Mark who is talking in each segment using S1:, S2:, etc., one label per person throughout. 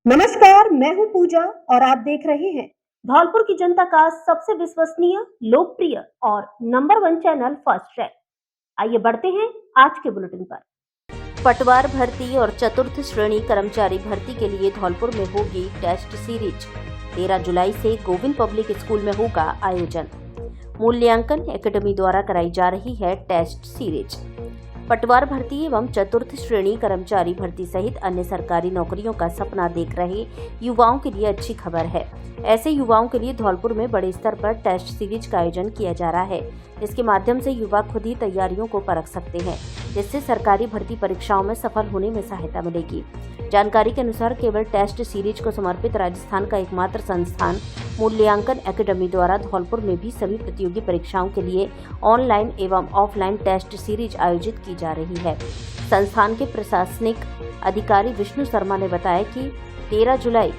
S1: नमस्कार, मैं हूं पूजा और आप देख रहे हैं धौलपुर की जनता का सबसे विश्वसनीय, लोकप्रिय और नंबर 1 चैनल फर्स्ट ट्रैक। आइए बढ़ते हैं आज के बुलेटिन पर।
S2: पटवार भर्ती और चतुर्थ श्रेणी कर्मचारी भर्ती के लिए धौलपुर में होगी टेस्ट सीरीज। 13 जुलाई से गोविंद पब्लिक स्कूल में होगा आयोजन। मूल्यांकन एकेडमी द्वारा कराई जा रही है टेस्ट सीरीज। पटवार भर्ती एवं चतुर्थ श्रेणी कर्मचारी भर्ती सहित अन्य सरकारी नौकरियों का सपना देख रहे युवाओं के लिए अच्छी खबर है। ऐसे युवाओं के लिए धौलपुर में बड़े स्तर पर टेस्ट सीरीज का आयोजन किया जा रहा है। इसके माध्यम से युवा खुद ही तैयारियों को परख सकते हैं, जिससे सरकारी भर्ती परीक्षाओं में सफल होने में सहायता मिलेगी। जानकारी के अनुसार केवल टेस्ट सीरीज को समर्पित राजस्थान का एकमात्र संस्थान मूल्यांकन एकेडमी द्वारा धौलपुर में भी सभी प्रतियोगी परीक्षाओं के लिए ऑनलाइन एवं ऑफलाइन टेस्ट सीरीज आयोजित की जा रही है। संस्थान के प्रशासनिक अधिकारी विष्णु शर्मा ने बताया कि 13 जुलाई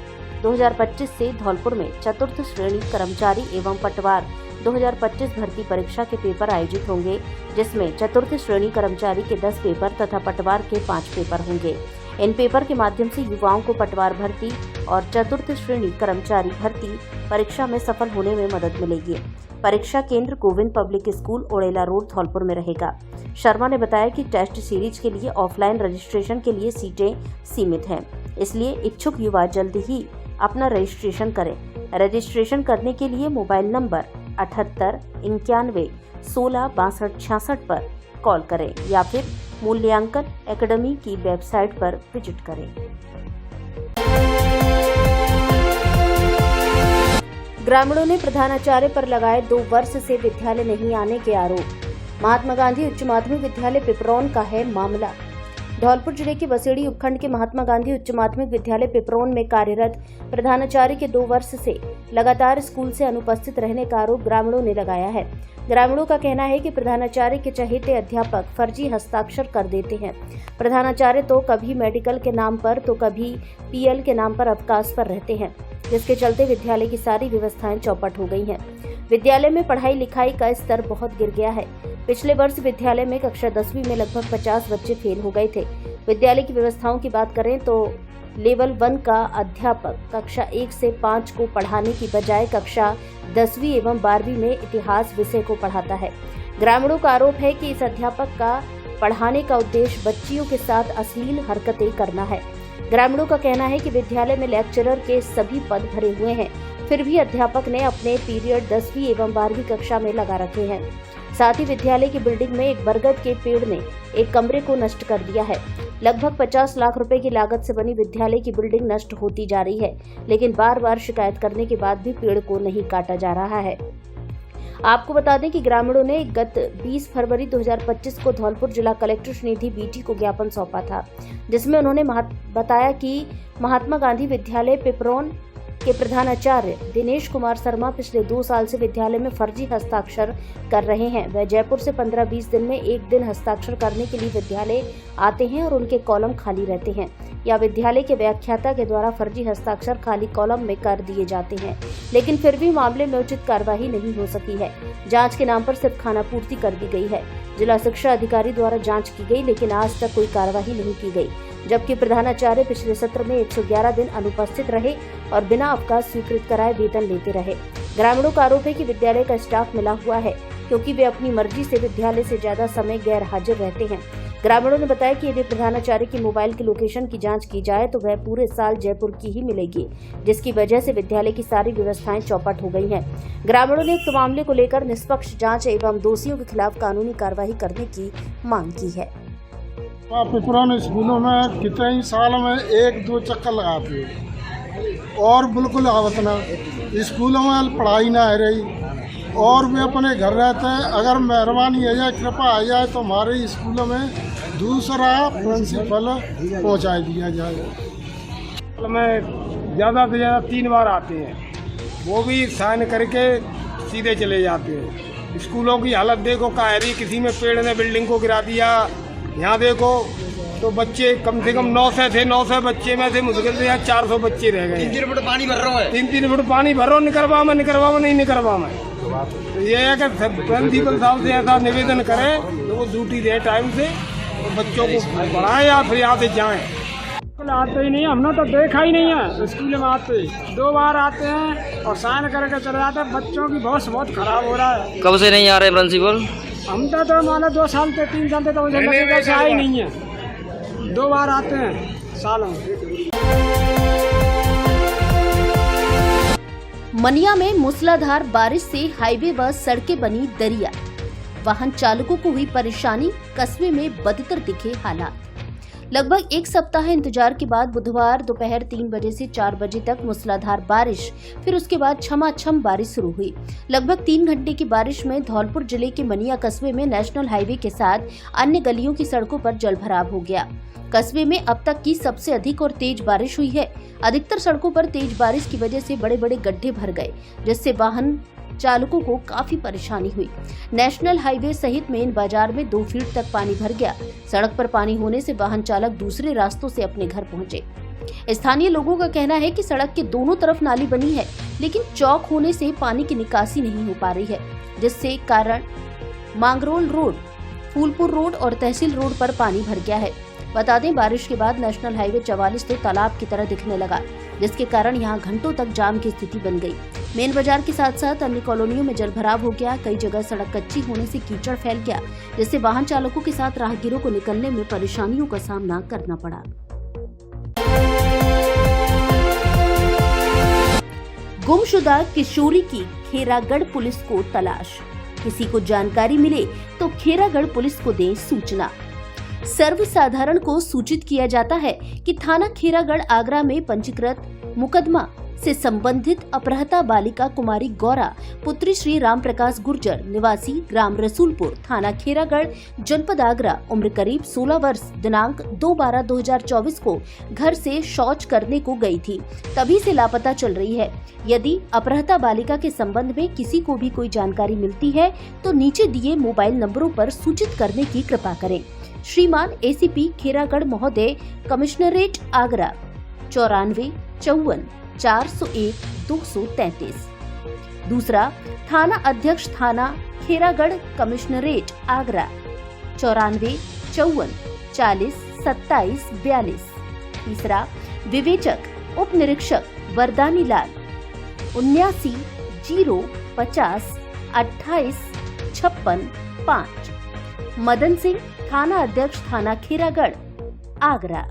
S2: 2025 से धौलपुर में चतुर्थ श्रेणी कर्मचारी एवं पटवार 2025 भर्ती परीक्षा के पेपर आयोजित होंगे, जिसमें चतुर्थ श्रेणी कर्मचारी के 10 पेपर तथा पटवार के 5 पेपर होंगे। इन पेपर के माध्यम से युवाओं को पटवार भर्ती और चतुर्थ श्रेणी कर्मचारी भर्ती परीक्षा में सफल होने में मदद मिलेगी। परीक्षा केंद्र Govind public school Odela road Dholpur में रहेगा। शर्मा ने बताया कि टेस्ट सीरीज के लिए ऑफलाइन रजिस्ट्रेशन के लिए सीटें सीमित हैं, इसलिए इच्छुक युवा जल्द ही अपना रजिस्ट्रेशन करें। रजिस्ट्रेशन करने के लिए मोबाइल नंबर 78 91 16 62 66 पर कॉल करें या फिर मूल्यांकन एकेडमी की वेबसाइट पर विजिट करें। ग्रामीणों ने प्रधानाचार्य पर लगाए 2 वर्ष से विद्यालय नहीं आने के आरोप। महात्मा गांधी उच्च माध्यमिक विद्यालय पिपरौन का है मामला। धौलपुर जिले के बसेड़ी उपखंड के महात्मा गांधी उच्च माध्यमिक विद्यालय पिपरौन में कार्यरत प्रधानाचार्य के 2 वर्ष से लगातार स्कूल से अनुपस्थित रहने का आरोप ग्रामीणों ने लगाया है। ग्रामीणों का कहना है कि प्रधानाचार्य के चहेते अध्यापक फर्जी हस्ताक्षर कर देते हैं। प्रधानाचार्य तो कभी मेडिकल के नाम पर तो कभी पीएल के नाम पर अवकाश पर रहते हैं, जिसके चलते विद्यालय की सारी व्यवस्थाएं चौपट हो गई हैं। विद्यालय में पढ़ाई लिखाई का स्तर बहुत गिर गया है। पिछले वर्ष विद्यालय में कक्षा 10वीं में लगभग 50 बच्चे फेल हो गए थे। विद्यालय की व्यवस्थाओं की बात करें तो लेवल 1 का अध्यापक कक्षा 1 से 5 को पढ़ाने की बजाय कक्षा 10वीं एवं 12वीं में इतिहास विषय को पढ़ाता है। ग्रामीणों का आरोप है कि इस अध्यापक का पढ़ाने का उद्देश्य बच्चियों के साथ अश्लील हरकतें करना है। ग्रामीणों का कहना है कि विद्यालय में लेक्चरर के सभी पद भरे हुए हैं, फिर भी अध्यापक ने अपने पीरियड 10वीं एवं 12वीं कक्षा में लगा रखे हैं। साथ ही विद्यालय की बिल्डिंग में एक बरगद के पेड़ ने एक कमरे को नष्ट कर दिया है। लगभग 50 लाख रुपए की लागत से बनी विद्यालय की बिल्डिंग नष्ट होती जा रही है, लेकिन बार बार शिकायत करने के बाद भी पेड़ को नहीं काटा जा रहा है। आपको बता दें कि ग्रामीणों ने गत 20 फरवरी 2025 को धौलपुर जिला कलेक्टर श्रीनिधि बीटी को ज्ञापन सौंपा था, जिसमें उन्होंने बताया कि महात्मा गांधी विद्यालय पिपरौन के प्रधानाचार्य दिनेश कुमार शर्मा पिछले 2 साल से विद्यालय में फर्जी हस्ताक्षर कर रहे हैं। वह जयपुर से 15-20 दिन में एक दिन हस्ताक्षर करने के लिए विद्यालय आते हैं और उनके कॉलम खाली रहते हैं, या विद्यालय के व्याख्याता के द्वारा फर्जी हस्ताक्षर खाली कॉलम में कर दिए जाते हैं, लेकिन फिर भी मामले में उचित कार्यवाही नहीं हो सकी है। जांच के नाम पर सिर्फ खानापूर्ति कर दी गई है। जिला शिक्षा अधिकारी द्वारा जांच की गई, लेकिन आज तक कोई कार्यवाही नहीं की गई, जबकि प्रधानाचार्य पिछले सत्र में 111 दिन अनुपस्थित रहे और बिना अवकाश स्वीकृत कराए वेतन लेते रहे। ग्रामीणों का आरोप है कि विद्यालय का स्टाफ मिला हुआ है, क्योंकि वे अपनी मर्जी से विद्यालय से ज्यादा समय गैर हाजिर रहते हैं। ग्रामीणों ने बताया कि यदि प्रधानाचार्य की मोबाइल की लोकेशन की जांच की जाए तो वह पूरे साल जयपुर की ही मिलेगी, जिसकी वजह से विद्यालय की सारी व्यवस्थाएं चौपट हो गई हैं। ग्रामीणों ने उक्त मामले को लेकर निष्पक्ष जांच एवं दोषियों के खिलाफ कानूनी कार्रवाई करने की मांग की है।
S3: पिपरौन स्कूलों में कितने साल में 1-2 चक्कर लगाते हैं और बिल्कुल आवत ना, स्कूलों में पढ़ाई ना है रही और वे अपने घर रहते हैं। अगर मेहरबानी है जाए, कृपा आ जाए तो हमारे स्कूलों में दूसरा प्रिंसिपल पहुँचा दिया जाए। में ज़्यादा से ज़्यादा 3 बार आते हैं, वो भी साइन करके सीधे चले जाते हैं। स्कूलों की हालत देखो का है, किसी में पेड़ ने बिल्डिंग को गिरा दिया। यहाँ देखो तो बच्चे कम से कम 900 थे, 900 बच्चे में से मुश्किल से यहाँ 400 बच्चे रह गए।
S4: 3 फुट पानी भर रहा है,
S3: 3 फुट पानी भरो, निकलवा में नहीं निकलवा में। तो ये है कि प्रिंसिपल साहब से ऐसा निवेदन करें तो वो ड्यूटी दे टाइम से, तो बच्चों को पढ़ाएं या फिर यहाँ से जाएं।
S4: बिल्कुल आते ही नहीं, हमने तो देखा ही नहीं है। स्कूल में आते 2 बार आते हैं और साइन करके चले जाते हैं। बच्चों की बहुत खराब हो रहा है।
S5: कब से नहीं आ रहे प्रिंसिपल?
S4: हम तो मानो 2 साल से 3 साल से तो मुझे लगेगा से आए नहीं है। 2 बार आते हैं सालों में।
S2: मनिया में मूसलाधार बारिश से हाईवे व सड़कें बनी दरिया, वाहन चालकों को हुई परेशानी, कस्बे में बदतर दिखे हालात। लगभग 1 सप्ताह इंतजार के बाद बुधवार दोपहर 3 बजे से 4 बजे तक मूसलाधार बारिश, फिर उसके बाद छमाछम बारिश शुरू हुई। लगभग 3 घंटे की बारिश में धौलपुर जिले के मनिया कस्बे में नेशनल हाईवे के साथ अन्य गलियों की सड़कों पर जलभराव हो गया। कस्बे में अब तक की सबसे अधिक और तेज बारिश हुई है। अधिकतर सड़कों पर तेज बारिश की वजह से बड़े बड़े गड्ढे भर गए, जिससे वाहन चालकों को काफी परेशानी हुई। नेशनल हाईवे सहित मेन बाजार में 2 फीट तक पानी भर गया। सड़क पर पानी होने से वाहन चालक दूसरे रास्तों से अपने घर पहुंचे। स्थानीय लोगों का कहना है कि सड़क के दोनों तरफ नाली बनी है, लेकिन चौक होने से पानी की निकासी नहीं हो पा रही है, जिससे कारण मांगरोल रोड, फूलपुर रोड और तहसील रोड पर पानी भर गया है। बता दें, बारिश के बाद नेशनल हाईवे 44 तो तालाब की तरह दिखने लगा, जिसके कारण यहां घंटों तक जाम की स्थिति बन गई। मेन बाजार के साथ साथ अन्य कॉलोनियों में जलभराव हो गया। कई जगह सड़क कच्ची होने से कीचड़ फैल गया, जिससे वाहन चालकों के साथ राहगीरों को निकलने में परेशानियों का सामना करना पड़ा। गुमशुदा किशोरी की खेरागढ़ पुलिस को तलाश, किसी को जानकारी मिले तो खेरागढ़ पुलिस को दें सूचना। सर्वसाधारण को सूचित किया जाता है कि थाना खेरागढ़ आगरा में पंजीकृत मुकदमा से संबंधित अपहृता बालिका कुमारी गौरा पुत्री श्री राम प्रकाश गुर्जर निवासी ग्राम रसूलपुर थाना खेरागढ़ जनपद आगरा उम्र करीब 16 वर्ष दिनांक 2/12/2024 को घर से शौच करने को गई थी, तभी से लापता चल रही है। यदि अपहृता बालिका के संबंध में किसी को भी कोई जानकारी मिलती है तो नीचे दिए मोबाइल नंबरों पर सूचित करने की कृपा करें। श्रीमान एसीपी खेरागढ़ महोदय, कमिश्नरेट आगरा 94 54 401 233। दूसरा, थाना अध्यक्ष थाना खेरागढ़ कमिश्नरेट आगरा 94 54 40 27 42। तीसरा, विवेचक उप निरीक्षक वरदानी लाल 79 0 50 28 56 5। मदन सिंह, थाना अध्यक्ष थाना खेरागढ़ आगरा।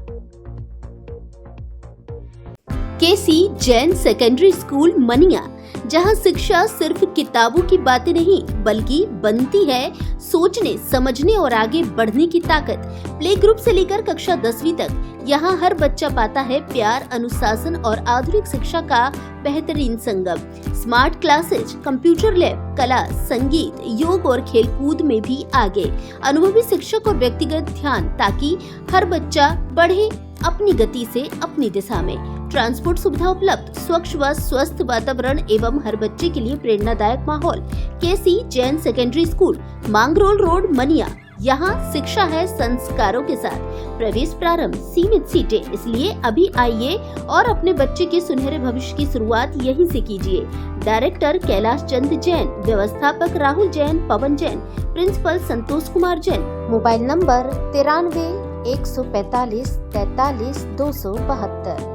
S2: केसी जैन सेकेंडरी स्कूल मनिया, जहां शिक्षा सिर्फ किताबों की बातें नहीं बल्कि बनती है सोचने, समझने और आगे बढ़ने की ताकत। प्ले ग्रुप से लेकर कक्षा 10वीं तक यहां हर बच्चा पाता है प्यार, अनुशासन और आधुनिक शिक्षा का बेहतरीन संगम। स्मार्ट क्लासेज, कंप्यूटर लैब, कला, संगीत, योग और खेलकूद में भी आगे। अनुभवी शिक्षक और व्यक्तिगत ध्यान, ताकि हर बच्चा बढ़े अपनी गति से अपनी दिशा में। ट्रांसपोर्ट सुविधा उपलब्ध, स्वच्छ व स्वस्थ वातावरण एवं हर बच्चे के लिए प्रेरणादायक माहौल। KC Jain secondary school, Mangrol road, Maniya. यहाँ शिक्षा है संस्कारों के साथ। प्रवेश प्रारंभ, सीमित सीटें, इसलिए अभी आइए और अपने बच्चे के सुनहरे भविष्य की शुरुआत यहीं से कीजिए। डायरेक्टर कैलाश चंद जैन, व्यवस्थापक Rahul Jain, Pawan Jain, principal Santosh Kumar Jain. Mobile number 93 145 43 272।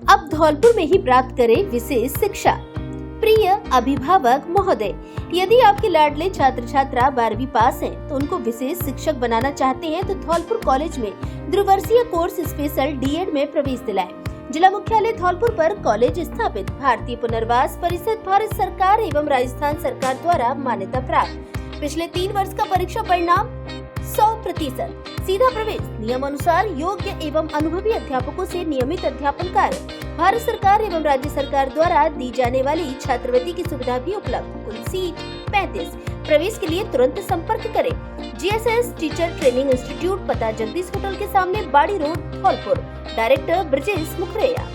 S2: अब धौलपुर में ही प्राप्त करें विशेष शिक्षा। प्रिय अभिभावक महोदय, यदि आपके लाडले छात्र छात्रा 12वीं पास हैं, तो उनको विशेष शिक्षक बनाना चाहते हैं तो धौलपुर कॉलेज में द्विवर्षीय कोर्स स्पेशल डीएड में प्रवेश दिलाएं। जिला मुख्यालय धौलपुर पर कॉलेज स्थापित, भारतीय पुनर्वास परिषद, भारत सरकार एवं राजस्थान सरकार द्वारा मान्यता प्राप्त। पिछले 3 वर्ष का परीक्षा परिणाम 100%। सीधा प्रवेश, नियम अनुसार योग्य एवं अनुभवी अध्यापकों से नियमित अध्यापन कार्य। भारत सरकार एवं राज्य सरकार द्वारा दी जाने वाली छात्रवृत्ति की सुविधा भी उपलब्ध। कुल सीट 35। प्रवेश के लिए तुरंत संपर्क करें। जीएसएस टीचर ट्रेनिंग इंस्टीट्यूट, पता जगदीश होटल के सामने, बाड़ी रोड, धौलपुर। डायरेक्टर ब्रजेश मुखरेया।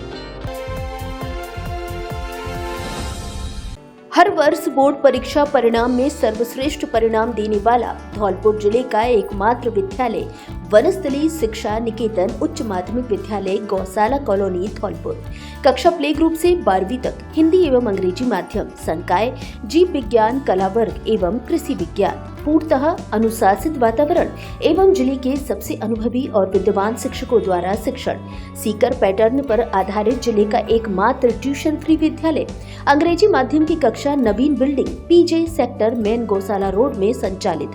S2: हर वर्ष बोर्ड परीक्षा परिणाम में सर्वश्रेष्ठ परिणाम देने वाला धौलपुर जिले का एकमात्र विद्यालय वनस्थली शिक्षा निकेतन उच्च माध्यमिक विद्यालय गौशाला कॉलोनी धौलपुर। कक्षा प्ले ग्रुप से 12वीं तक हिंदी एवं अंग्रेजी माध्यम, संकाय जीव विज्ञान, कला वर्ग एवं कृषि विज्ञान। पूर्णतः अनुशासित वातावरण एवं जिले के सबसे अनुभवी और विद्वान शिक्षकों द्वारा शिक्षण, सीकर पैटर्न पर आधारित जिले का एकमात्र ट्यूशन फ्री विद्यालय, अंग्रेजी माध्यम की कक्षा नवीन बिल्डिंग पीजे सेक्टर मेन गौशाला रोड में संचालित।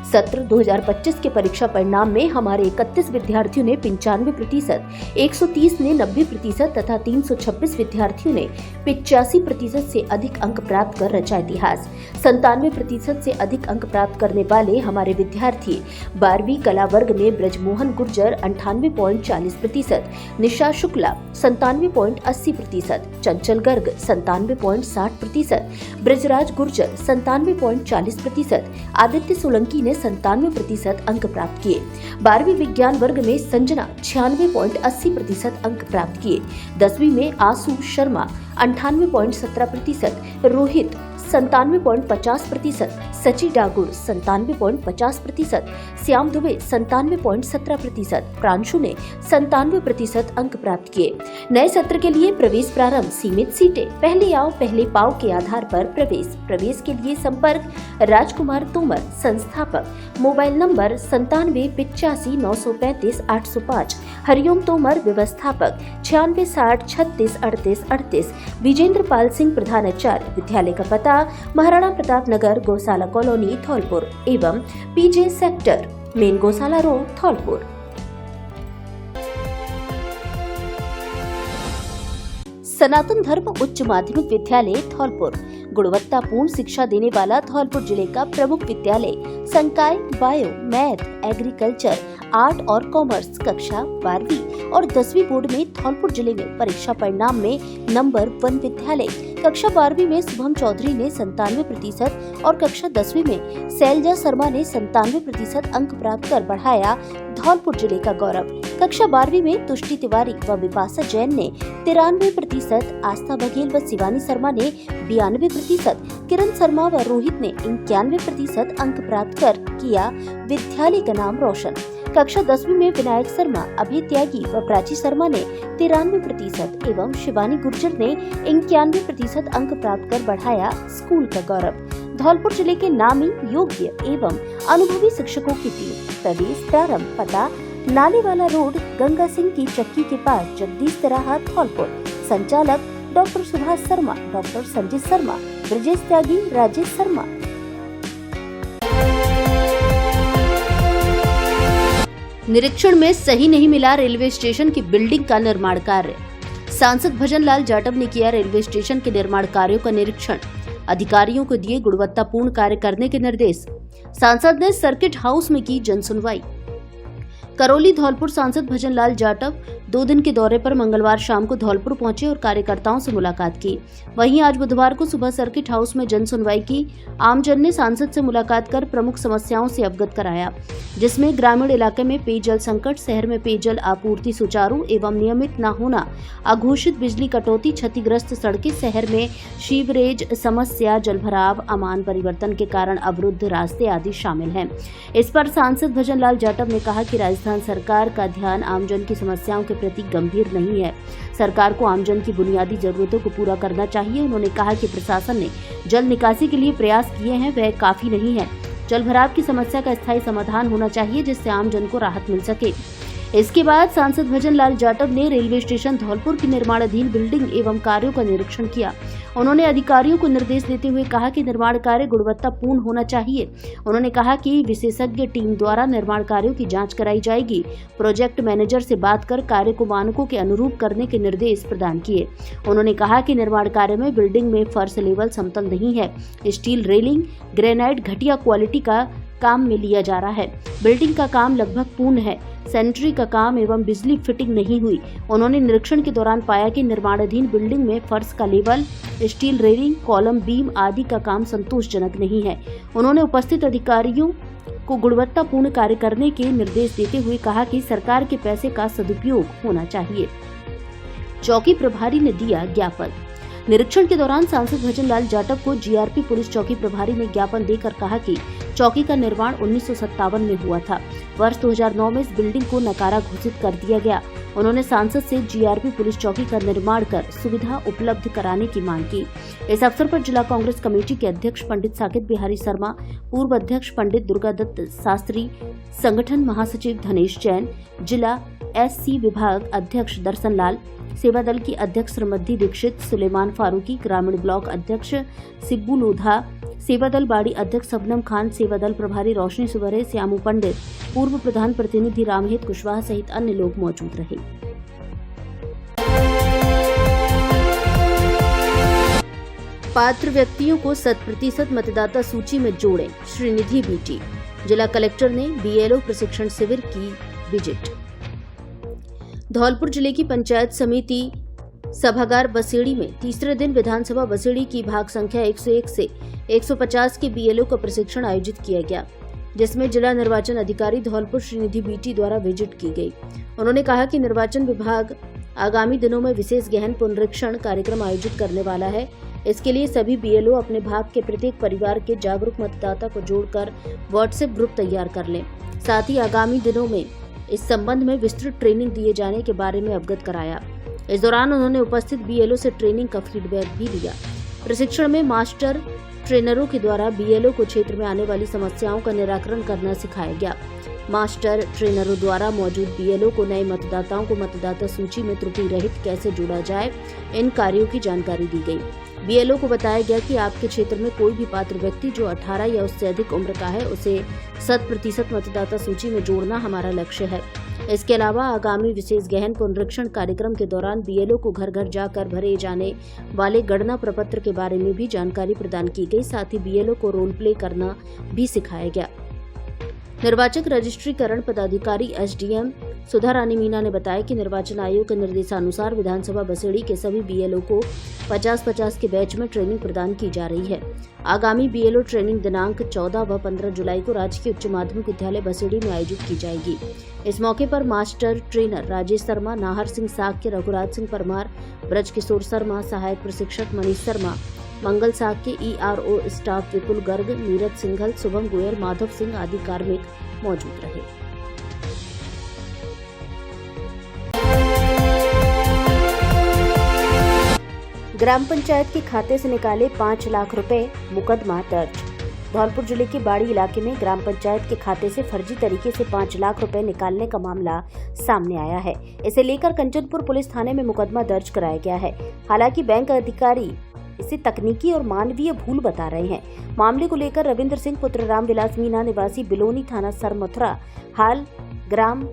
S2: सत्र 2025 के परीक्षा परिणाम में हमारे 31 विद्यार्थियों ने 95%, 130 ने 90% तथा 326 विद्यार्थियों ने 85% से अधिक अंक प्राप्त कर रचा इतिहास। 97% से अधिक अंक प्राप्त करने वाले हमारे विद्यार्थी 12वीं कला वर्ग में ब्रजमोहन गुर्जर 98.40%, निशा शुक्ला 97.80%, चंचल गर्ग 97.60%, ब्रजराज गुर्जर 97.40%, आदित्य सोलंकी ने 97% अंक प्राप्त किए। 12वीं विज्ञान वर्ग में संजना 96.80% अंक प्राप्त किए। 10वीं में आसू शर्मा 98.17%, रोहित 97.50%, सची डागुर 97.50%, श्याम दुबे 97.17%, प्रांशु ने 97% अंक प्राप्त किए। नए सत्र के लिए प्रवेश प्रारंभ, सीमित सीटें, पहले आओ पहले पाओ के आधार पर प्रवेश के लिए संपर्क राजकुमार तोमर, संस्थापक, मोबाइल नंबर 9785935805, हरिओम तोमर, व्यवस्थापक 9660363838, विजेंद्र पाल सिंह, प्रधानाचार्य। विद्यालय का पता महाराणा प्रताप नगर, गौशाला कॉलोनी, धौलपुर एवं पीजे सेक्टर, मेन गौशाला रोड, धौलपुर। सनातन धर्म उच्च माध्यमिक विद्यालय धौलपुर गुणवत्तापूर्ण शिक्षा देने वाला धौलपुर जिले का प्रमुख विद्यालय। संकाय बायो, मैथ, एग्रीकल्चर, आर्ट और कॉमर्स कक्षा 12वीं और 10वीं बोर्ड में धौलपुर जिले में परीक्षा परिणाम में नंबर 1 विद्यालय। कक्षा 12वीं में शुभम चौधरी ने 97% और कक्षा 10वीं में शैलजा शर्मा ने 97% अंक प्राप्त कर बढ़ाया धौलपुर जिले का गौरव। कक्षा 12वीं में तुष्टि तिवारी व विपाशा जैन ने 93%, आस्था बघेल व शिवानी शर्मा ने 92%, किरण शर्मा व रोहित ने 91% अंक प्राप्त कर किया विद्यालय का नाम रोशन। कक्षा 10वीं में विनायक शर्मा, अभय त्यागी व प्राची शर्मा ने 93% एवं शिवानी गुर्जर ने 91% अंक प्राप्त कर बढ़ाया स्कूल का गौरव। धौलपुर जिले के नामी, योग्य एवं अनुभवी शिक्षकों की टीम। प्रवेश प्रारंभ, पता नालेवाला रोड, गंगा सिंह की चक्की के पास, जगदीश तिराहा, धौलपुर। संचालक डॉक्टर सुभाष शर्मा, डॉक्टर संजय शर्मा, ब्रजेश त्यागी, राजेश शर्मा। निरीक्षण में सही नहीं मिला रेलवे स्टेशन की बिल्डिंग का निर्माण कार्य। सांसद भजनलाल जाटव ने किया रेलवे स्टेशन के निर्माण कार्यों का निरीक्षण। अधिकारियों को दिए गुणवत्तापूर्ण कार्य करने के निर्देश। सांसद ने सर्किट हाउस में की जनसुनवाई। करौली धौलपुर सांसद भजनलाल जाटव 2 दिन के दौरे पर मंगलवार शाम को धौलपुर पहुंचे और कार्यकर्ताओं से मुलाकात की। वहीं आज बुधवार को सुबह सर्किट हाउस में जन सुनवाई की। आमजन ने सांसद से मुलाकात कर प्रमुख समस्याओं से अवगत कराया, जिसमें ग्रामीण इलाके में पेयजल संकट, शहर में पेयजल आपूर्ति सुचारू एवं नियमित न होना, अघोषित बिजली कटौती, क्षतिग्रस्त सड़कें, शहर में सीवरेज समस्या, जलभराव, अमान परिवर्तन के कारण अवरुद्ध रास्ते आदि शामिल हैं। इस पर सांसद भजनलाल जाटव ने कहा कि राजस्थान सरकार का ध्यान आमजन की समस्याओं के प्रति गंभीर नहीं है। सरकार को आमजन की बुनियादी जरूरतों को पूरा करना चाहिए। उन्होंने कहा कि प्रशासन ने जल निकासी के लिए प्रयास किए हैं, वह काफी नहीं है। जल भराव की समस्या का स्थायी समाधान होना चाहिए, जिससे आमजन को राहत मिल सके। इसके बाद सांसद भजनलाल जाटव ने रेलवे स्टेशन धौलपुर की निर्माणाधीन बिल्डिंग एवं कार्यों का निरीक्षण किया। उन्होंने अधिकारियों को निर्देश देते हुए कहा कि निर्माण कार्य गुणवत्तापूर्ण होना चाहिए। उन्होंने कहा कि विशेषज्ञ टीम द्वारा निर्माण कार्यों की जांच कराई जाएगी। प्रोजेक्ट मैनेजर से बात कर कार्य को मानकों के अनुरूप करने के निर्देश प्रदान किए। उन्होंने कहा कि निर्माण कार्य में बिल्डिंग में फर्श लेवल समतल नहीं है, स्टील रेलिंग, ग्रेनाइट घटिया क्वालिटी का काम में लिया जा रहा है। बिल्डिंग का काम लगभग पूर्ण है, सैनिटरी का काम एवं बिजली फिटिंग नहीं हुई। उन्होंने निरीक्षण के दौरान पाया कि निर्माणाधीन बिल्डिंग में फर्श का level, steel railing, column, beam आदि का काम संतोषजनक नहीं है। उन्होंने उपस्थित अधिकारियों को गुणवत्तापूर्ण कार्य करने के निर्देश देते हुए कहा कि सरकार के पैसे का सदुपयोग होना चाहिए। चौकी प्रभारी ने दिया ज्ञापन। निरीक्षण के दौरान सांसद भजनलाल जाटव को जीआरपी पुलिस चौकी प्रभारी ने ज्ञापन देकर कहा कि चौकी का निर्माण 1957 में हुआ था। वर्ष 2009 में इस बिल्डिंग को नकारा घोषित कर दिया गया। उन्होंने सांसद से जीआरपी पुलिस चौकी का निर्माण कर सुविधा उपलब्ध कराने की मांग की। इस अवसर पर जिला कांग्रेस कमेटी के अध्यक्ष पंडित साकेत बिहारी शर्मा, पूर्व अध्यक्ष पंडित दुर्गादत्त शास्त्री, संगठन महासचिव धनेश जैन, जिला एससी विभाग अध्यक्ष दर्शन लाल, सेवा दल की अध्यक्ष श्रीमती दीक्षित, सुलेमान फारूकी, ग्रामीण ब्लॉक अध्यक्ष सिब्बू लोधा, सेवा दल बाड़ी अध्यक्ष सबनम खान, सेवा दल प्रभारी रोशनी सुवरे, श्यामू पंडित, पूर्व प्रधान प्रतिनिधि रामहित कुशवाहा सहित अन्य लोग मौजूद रहे। पात्र व्यक्तियों को 100% मतदाता सूची में जोड़ें, श्रीनिधि बीटी। जिला कलेक्टर ने बीएलओ प्रशिक्षण शिविर की विजिट। धौलपुर जिले की पंचायत समिति सभागार बसेड़ी में तीसरे दिन विधानसभा बसेड़ी की भाग संख्या 101 से 150 के बीएलओ का प्रशिक्षण आयोजित किया गया, जिसमें जिला निर्वाचन अधिकारी धौलपुर श्रीनिधि बीटी द्वारा विजिट की गई। उन्होंने कहा कि निर्वाचन विभाग आगामी दिनों में विशेष गहन पुनरीक्षण कार्यक्रम आयोजित करने वाला है। इसके लिए सभी बीएलओ अपने भाग के प्रत्येक परिवार के जागरूक मतदाता को जोड़कर व्हाट्सएप ग्रुप तैयार कर लें। साथ ही आगामी दिनों में इस संबंध में विस्तृत ट्रेनिंग दिए जाने के बारे में अवगत कराया। इस दौरान उन्होंने उपस्थित बीएलओ से ट्रेनिंग का फीडबैक भी लिया। प्रशिक्षण में मास्टर ट्रेनरों के द्वारा बीएलओ को क्षेत्र में आने वाली समस्याओं का निराकरण करना सिखाया गया। मास्टर ट्रेनरों द्वारा मौजूद बीएलओ को नए मतदाताओं को मतदाता सूची में त्रुटि रहित कैसे जोड़ा जाए, इन कार्यों की जानकारी दी गई। बीएलओ को बताया गया कि आपके क्षेत्र में कोई भी पात्र व्यक्ति जो 18 या उससे अधिक उम्र का है, उसे 100% मतदाता सूची में जोड़ना हमारा लक्ष्य है। इसके अलावा आगामी विशेष गहन पुनरीक्षण कार्यक्रम के दौरान बीएलओ को घर घर जाकर भरे जाने वाले गणना प्रपत्र के बारे में भी जानकारी प्रदान की गई। साथ ही बीएलओ को रोल प्ले करना भी सिखाया गया। निर्वाचक रजिस्ट्रीकरण पदाधिकारी एसडीएम सुधा रानी मीना ने बताया कि निर्वाचन आयोग के निर्देशानुसार विधानसभा बसेड़ी के सभी बीएलओ को 50-50 के बैच में ट्रेनिंग प्रदान की जा रही है। आगामी बीएलओ ट्रेनिंग दिनांक 14 व 15 जुलाई को राजकीय उच्च माध्यमिक विद्यालय बसेड़ी में आयोजित की जाएगी। इस मौके पर मास्टर ट्रेनर राजेश शर्मा, नाहर सिंह साक्य, रघुराज सिंह परमार, ब्रज किशोर शर्मा, सहायक प्रशिक्षक मनीष शर्मा, मंगल साक्य, ईआरओ स्टाफ विपुल गर्ग, नीरज सिंघल, शुभम गोयल, माधव सिंह आदि कार्मिक मौजूद रहे। ग्राम पंचायत के खाते से निकाले 5 लाख रुपए, मुकदमा दर्ज। धौलपुर जिले के बाड़ी इलाके में ग्राम पंचायत के खाते से फर्जी तरीके से 5 लाख रुपए निकालने का मामला सामने आया है। इसे लेकर कंचनपुर पुलिस थाने में मुकदमा दर्ज कराया गया है। हालांकि बैंक अधिकारी इसे तकनीकी और मानवीय भूल बता रहे हैं। मामले को लेकर रविंद्र सिंह पुत्र रामविलास मीना निवासी बिलोनी थाना सरमथुरा हाल ग्राम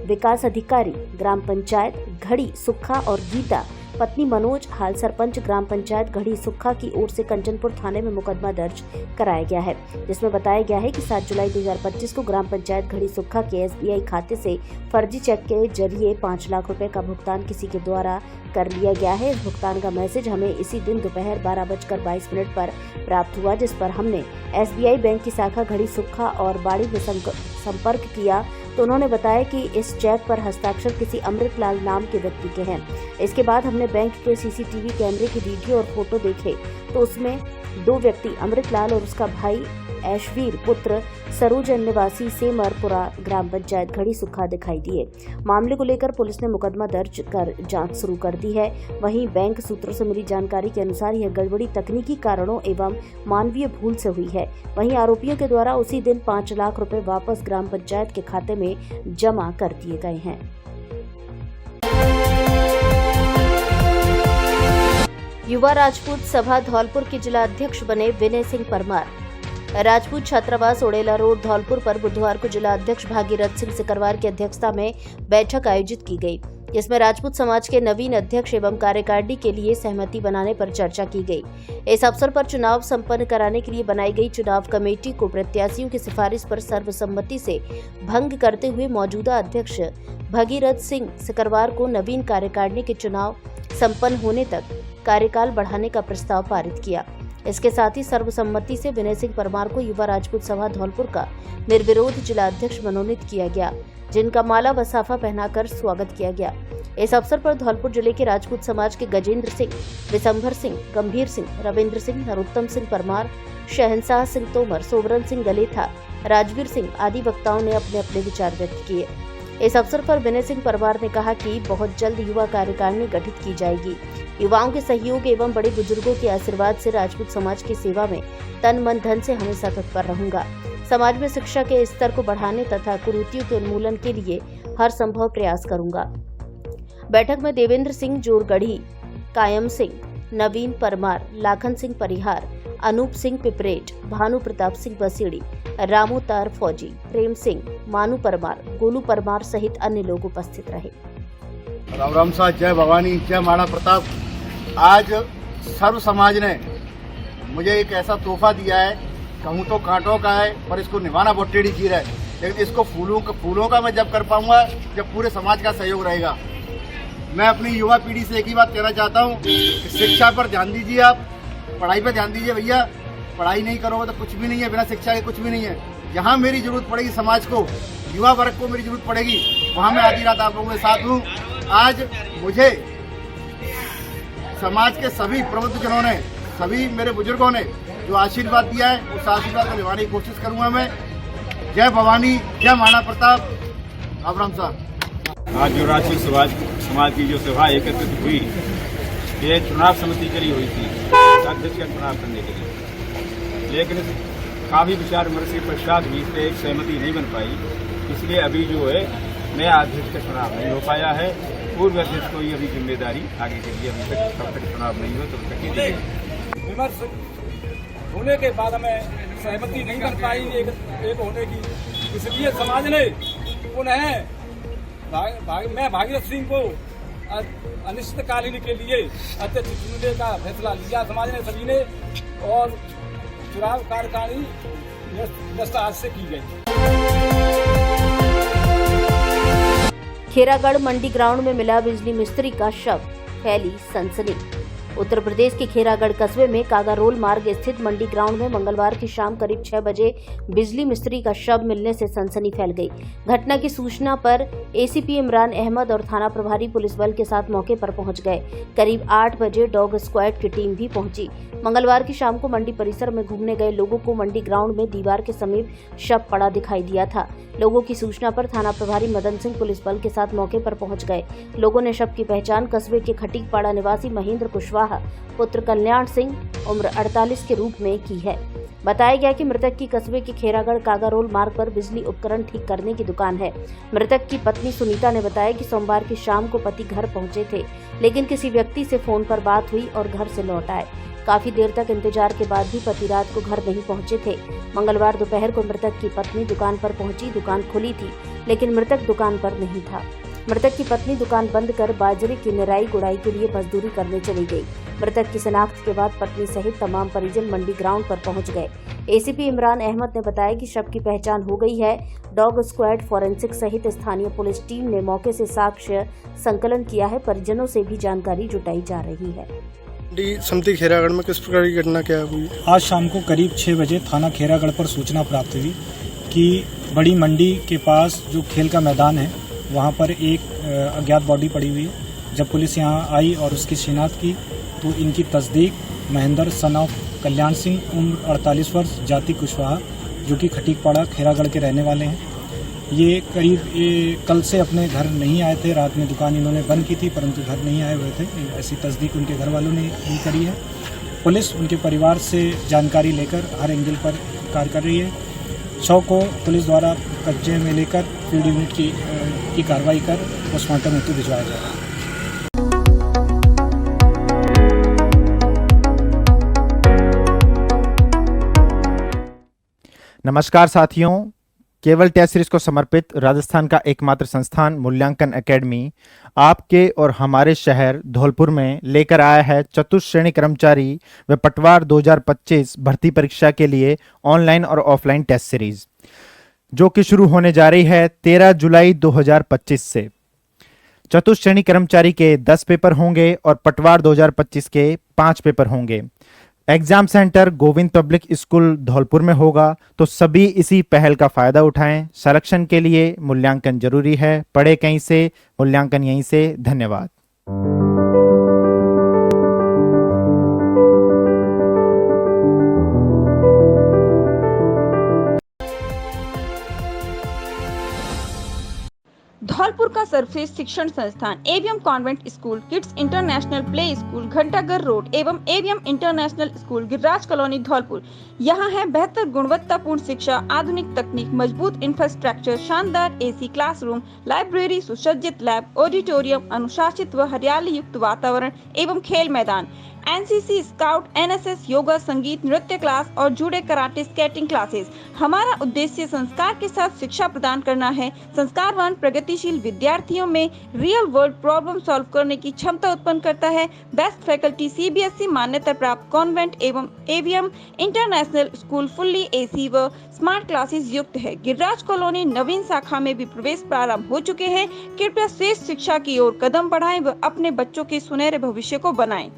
S2: विकास अधिकारी ग्राम पंचायत घड़ी सुक्खा और गीता पत्नी मनोज हाल सरपंच ग्राम पंचायत घड़ी सुक्खा की ओर से कंचनपुर थाने में मुकदमा दर्ज कराया गया है, जिसमें बताया गया है कि 7 जुलाई 2025 को ग्राम पंचायत घड़ी सुक्खा के एसबीआई खाते से फर्जी चेक के जरिए 5 लाख रुपए का भुगतान किसी के द्वारा कर लिया गया है। इस भुगतान का मैसेज हमें इसी दिन दोपहर 12:22 पर प्राप्त हुआ, जिस पर हमने एसबीआई बैंक की शाखा घड़ी सुक्खा और बाड़ी में संपर्क किया तो उन्होंने बताया कि इस चेक पर हस्ताक्षर किसी अमृतलाल नाम के व्यक्ति के हैं। इसके बाद हमने बैंक के सीसीटीवी कैमरे की वीडियो और फोटो देखे तो उसमें 2 व्यक्ति अमृतलाल और उसका भाई ऐशवीर पुत्र सरोजन निवासी सेमरपुरा ग्राम पंचायत घड़ी सुक्खा दिखाई दिए। मामले को लेकर पुलिस ने मुकदमा दर्ज कर जांच शुरू कर दी है। वहीं बैंक सूत्रों से मिली जानकारी के अनुसार यह गड़बड़ी तकनीकी कारणों एवं मानवीय भूल से हुई है। वहीं आरोपियों के द्वारा उसी दिन 5 लाख रुपए वापस ग्राम पंचायत के खाते में जमा कर दिए गए हैं। युवा राजपूत सभा धौलपुर के जिला अध्यक्ष बने विनय सिंह परमार। राजपूत छात्रावास ओडेला रोड धौलपुर पर बुधवार को जिला अध्यक्ष भागीरथ सिंह सिकरवार की अध्यक्षता में बैठक आयोजित की गई, जिसमें राजपूत समाज के नवीन अध्यक्ष एवं कार्यकारिणी के लिए सहमति बनाने पर चर्चा की गई। इस अवसर पर चुनाव संपन्न कराने के लिए बनाई गई चुनाव कमेटी को प्रत्याशियों की सिफारिश पर सर्वसम्मति से भंग करते हुए मौजूदा अध्यक्ष भागीरथ सिंह सिकरवार को नवीन कार्यकारिणी के चुनाव संपन्न होने तक कार्यकाल बढ़ाने का प्रस्ताव पारित किया। इसके साथ ही सर्वसम्मति से विनय सिंह परमार को युवा राजपूत सभा धौलपुर का निर्विरोध जिला अध्यक्ष मनोनीत किया गया, जिनका माला व साफा पहनाकर स्वागत किया गया। इस अवसर पर धौलपुर जिले के राजपूत समाज के गजेंद्र सिंह, विशंभर सिंह, गंभीर सिंह, रविंद्र सिंह, नरोत्तम सिंह परमार, शहनशाह सिंह तोमर, सोबरन सिंह गलेथा, राजवीर सिंह आदि वक्ताओं ने अपने अपने विचार व्यक्त किए। इस अवसर पर विनय सिंह परमार ने कहा कि बहुत जल्द युवा कार्यकारिणी गठित की जाएगी। युवाओं के सहयोग एवं बड़े बुजुर्गों के आशीर्वाद से राजपूत समाज की सेवा में तन मन धन से हमेशा तत्पर रहूंगा। समाज में शिक्षा के स्तर को बढ़ाने तथा कुरीतियों के उन्मूलन के लिए हर संभव प्रयास करूंगा। बैठक में देवेंद्र सिंह जोरगढ़ी, कायम सिंह, नवीन परमार, लाखन सिंह परिहार, अनूप सिंह पिपरेट, भानु प्रताप सिंह बसेड़ी, रामू तार फौजी, प्रेम सिंह, मानू परमार, गोलू परमार सहित अन्य लोग उपस्थित रहे।
S5: राम राम साहब, जय भवानी, जय महाराणा प्रताप। आज सर्व समाज ने मुझे एक ऐसा तोहफा दिया है, कहूँ तो कांटों का है पर इसको निभाना बहुत टेढ़ी चीज है, लेकिन इसको फूलों का मैं जब कर पाऊंगा जब पूरे समाज का सहयोग रहेगा। मैं अपनी युवा पीढ़ी से एक ही बात कहना चाहता हूँ कि शिक्षा पर ध्यान दीजिए, आप पढ़ाई पर ध्यान दीजिए भैया। पढ़ाई नहीं करोगे तो कुछ भी नहीं है, बिना शिक्षा के कुछ भी नहीं है। जहाँ मेरी जरूरत पड़ेगी समाज को, युवा वर्ग को मेरी जरूरत पड़ेगी, वहाँ मैं आधी रात आप लोगों के साथ हूँ। आज मुझे समाज के सभी प्रबुद्धजनों ने, सभी मेरे बुजुर्गों ने जो आशीर्वाद दिया है, उस आशीर्वाद को निभाने की कोशिश करूँगा मैं। जय भवानी, जय महाराणा प्रताप। राम साहब,
S6: आज जो राजपूत समाज की जो सभा एकत्रित हुई, ये चुनाव समिति के लिए हुई थी, अध्यक्ष का चुनाव करने के लिए, लेकिन काफी विचार विमर्श के पश्चात भी इस पर एक सहमति नहीं बन पाई। इसलिए अभी जो है नया अध्यक्ष का चुनाव नहीं हो पाया है। पूर्व अध्यक्ष को ये अभी जिम्मेदारी आगे के लिए अभी तक तब तक चुनाव नहीं हो तब तक ही देगी।
S7: विमर्श होने के बाद हमें सहमति नहीं बन पाई एक होने की, इसलिए समाज ने पुनः मैं भागीरथ सिंह को अनिश्चितकालीन के लिए अध्यक्ष चुनने का फैसला लिया समाज ने, सभी ने, और चुनाव कार्यकारिणी आज से की गई।
S2: खेरागढ़ मंडी ग्राउंड में मिला बिजली मिस्त्री का शव, फैली सनसनी। उत्तर प्रदेश के खेरागढ़ कस्बे में कागारोल मार्ग स्थित मंडी ग्राउंड में मंगलवार की शाम करीब 6 बजे बिजली मिस्त्री का शव मिलने से सनसनी फैल गई। घटना की सूचना पर एसीपी इमरान अहमद और थाना प्रभारी पुलिस बल के साथ मौके पर पहुंच गए। करीब 8 बजे डॉग स्क्वाड की टीम भी पहुंची। मंगलवार की शाम को मंडी परिसर में घूमने गए लोगों को मंडी ग्राउंड में दीवार के समीप शव पड़ा दिखाई दिया था। लोगों की सूचना पर थाना प्रभारी मदन सिंह पुलिस बल के साथ मौके पर पहुंच गए। लोगों ने शव की पहचान कस्बे के खटीकपाड़ा निवासी महेंद्र कुशवाहा पुत्र कल्याण सिंह उम्र 48 के रूप में की है। बताया गया कि मृतक की कस्बे के खेरागढ़ कागारोल मार्ग पर बिजली उपकरण ठीक करने की दुकान है। मृतक की पत्नी सुनीता ने बताया कि सोमवार की शाम को पति घर पहुंचे थे, लेकिन किसी व्यक्ति से फोन पर बात हुई और घर से लौट आए। काफी देर तक इंतजार के बाद भी पति रात को घर नहीं पहुंचे थे। मंगलवार दोपहर को मृतक की पत्नी दुकान पर पहुंची। दुकान खुली थी, लेकिन मृतक दुकान पर नहीं था। मृतक की पत्नी दुकान बंद कर बाजरे की निराई गुड़ाई के लिए मजदूरी करने चली गई। मृतक की शिनाख्त के बाद पत्नी सहित तमाम परिजन मंडी ग्राउंड पर पहुंच गए। एसीपी इमरान अहमद ने बताया कि शव की पहचान हो गई है। डॉग स्क्वाड, फॉरेंसिक सहित स्थानीय पुलिस टीम ने मौके से साक्ष्य संकलन किया है। परिजनों से भी जानकारी जुटाई जा रही है।
S3: समिति खेरागढ़ में किस प्रकार की घटना क्या हुई?
S8: आज शाम को करीब 6 बजे थाना खेरागढ़ पर सूचना प्राप्त हुई कि बड़ी मंडी के पास जो खेल का मैदान है, वहाँ पर एक अज्ञात बॉडी पड़ी हुई है। जब पुलिस यहाँ आई और उसकी शिनाख्त की तो इनकी तस्दीक महेंद्र सन ऑफ कल्याण सिंह उम्र 48 वर्ष, जाति कुशवाहा, जो कि खटीकपाड़ा खेरागढ़ के रहने वाले हैं। ये करीब कल से अपने घर नहीं आए थे। रात में दुकान इन्होंने बंद की थी, परंतु घर नहीं आए हुए थे। ऐसी तस्दीक उनके घर वालों ने ही करी है। पुलिस उनके परिवार से जानकारी लेकर हर एंगल पर कार्य कर रही है। शव को पुलिस द्वारा कब्जे में लेकर फील्ड यूनिट की कार्रवाई कर पोस्टमार्टम हेतु भिजवाया जा रहा है।
S9: नमस्कार साथियों, केवल टेस्ट सीरीज को समर्पित राजस्थान का एकमात्र संस्थान मूल्यांकन एकेडमी आपके और हमारे शहर धौलपुर में लेकर आया है चतुर्थ श्रेणी कर्मचारी व पटवार 2025 भर्ती परीक्षा के लिए ऑनलाइन और ऑफलाइन टेस्ट सीरीज, जो कि शुरू होने जा रही है 13 जुलाई 2025 से। चतुर्थ श्रेणी कर्मचारी के 10 पेपर होंगे और पटवार 2025 के 5 पेपर होंगे। Exam centre Govind public school Dholpur में होगा, तो सभी इसी पहल का फायदा उठाएं। सिलेक्शन के लिए मूल्यांकन जरूरी है, पढ़े कहीं से, मूल्यांकन यहीं से। धन्यवाद।
S10: धौलपुर का सर्वश्रेष्ठ शिक्षण संस्थान AVM convent school, kids international play school, Ghantaghar road एवं AVM international school, Giriraj colony, Dholpur. यहाँ है बेहतर गुणवत्तापूर्ण शिक्षा, आधुनिक तकनीक, मजबूत इंफ्रास्ट्रक्चर, शानदार एसी क्लासरूम, लाइब्रेरी, सुसज्जित लैब, ऑडिटोरियम, अनुशासित व हरियाली युक्त वातावरण एवं खेल मैदान, एनसीसी, स्काउट, एनएसएस, योगा, संगीत, नृत्य क्लास और जूडो, कराटे, स्केटिंग क्लासेस। हमारा उद्देश्य संस्कार के साथ शिक्षा प्रदान करना है। संस्कारवान प्रगतिशील विद्यार्थियों में रियल वर्ल्ड प्रॉब्लम सॉल्व करने की क्षमता उत्पन्न करता है। बेस्ट फैकल्टी सीबीएसई मान्यता प्राप्त कॉन्वेंट एवं AVM international school fully AC व स्मार्ट क्लासेस युक्त है। गिरिराज कॉलोनी नवीन शाखा में भी प्रवेश प्रारंभ हो चुके हैं। कृपया श्रेष्ठ शिक्षा की ओर कदम बढ़ाएं व अपने बच्चों के सुनहरे भविष्य को बनाएं।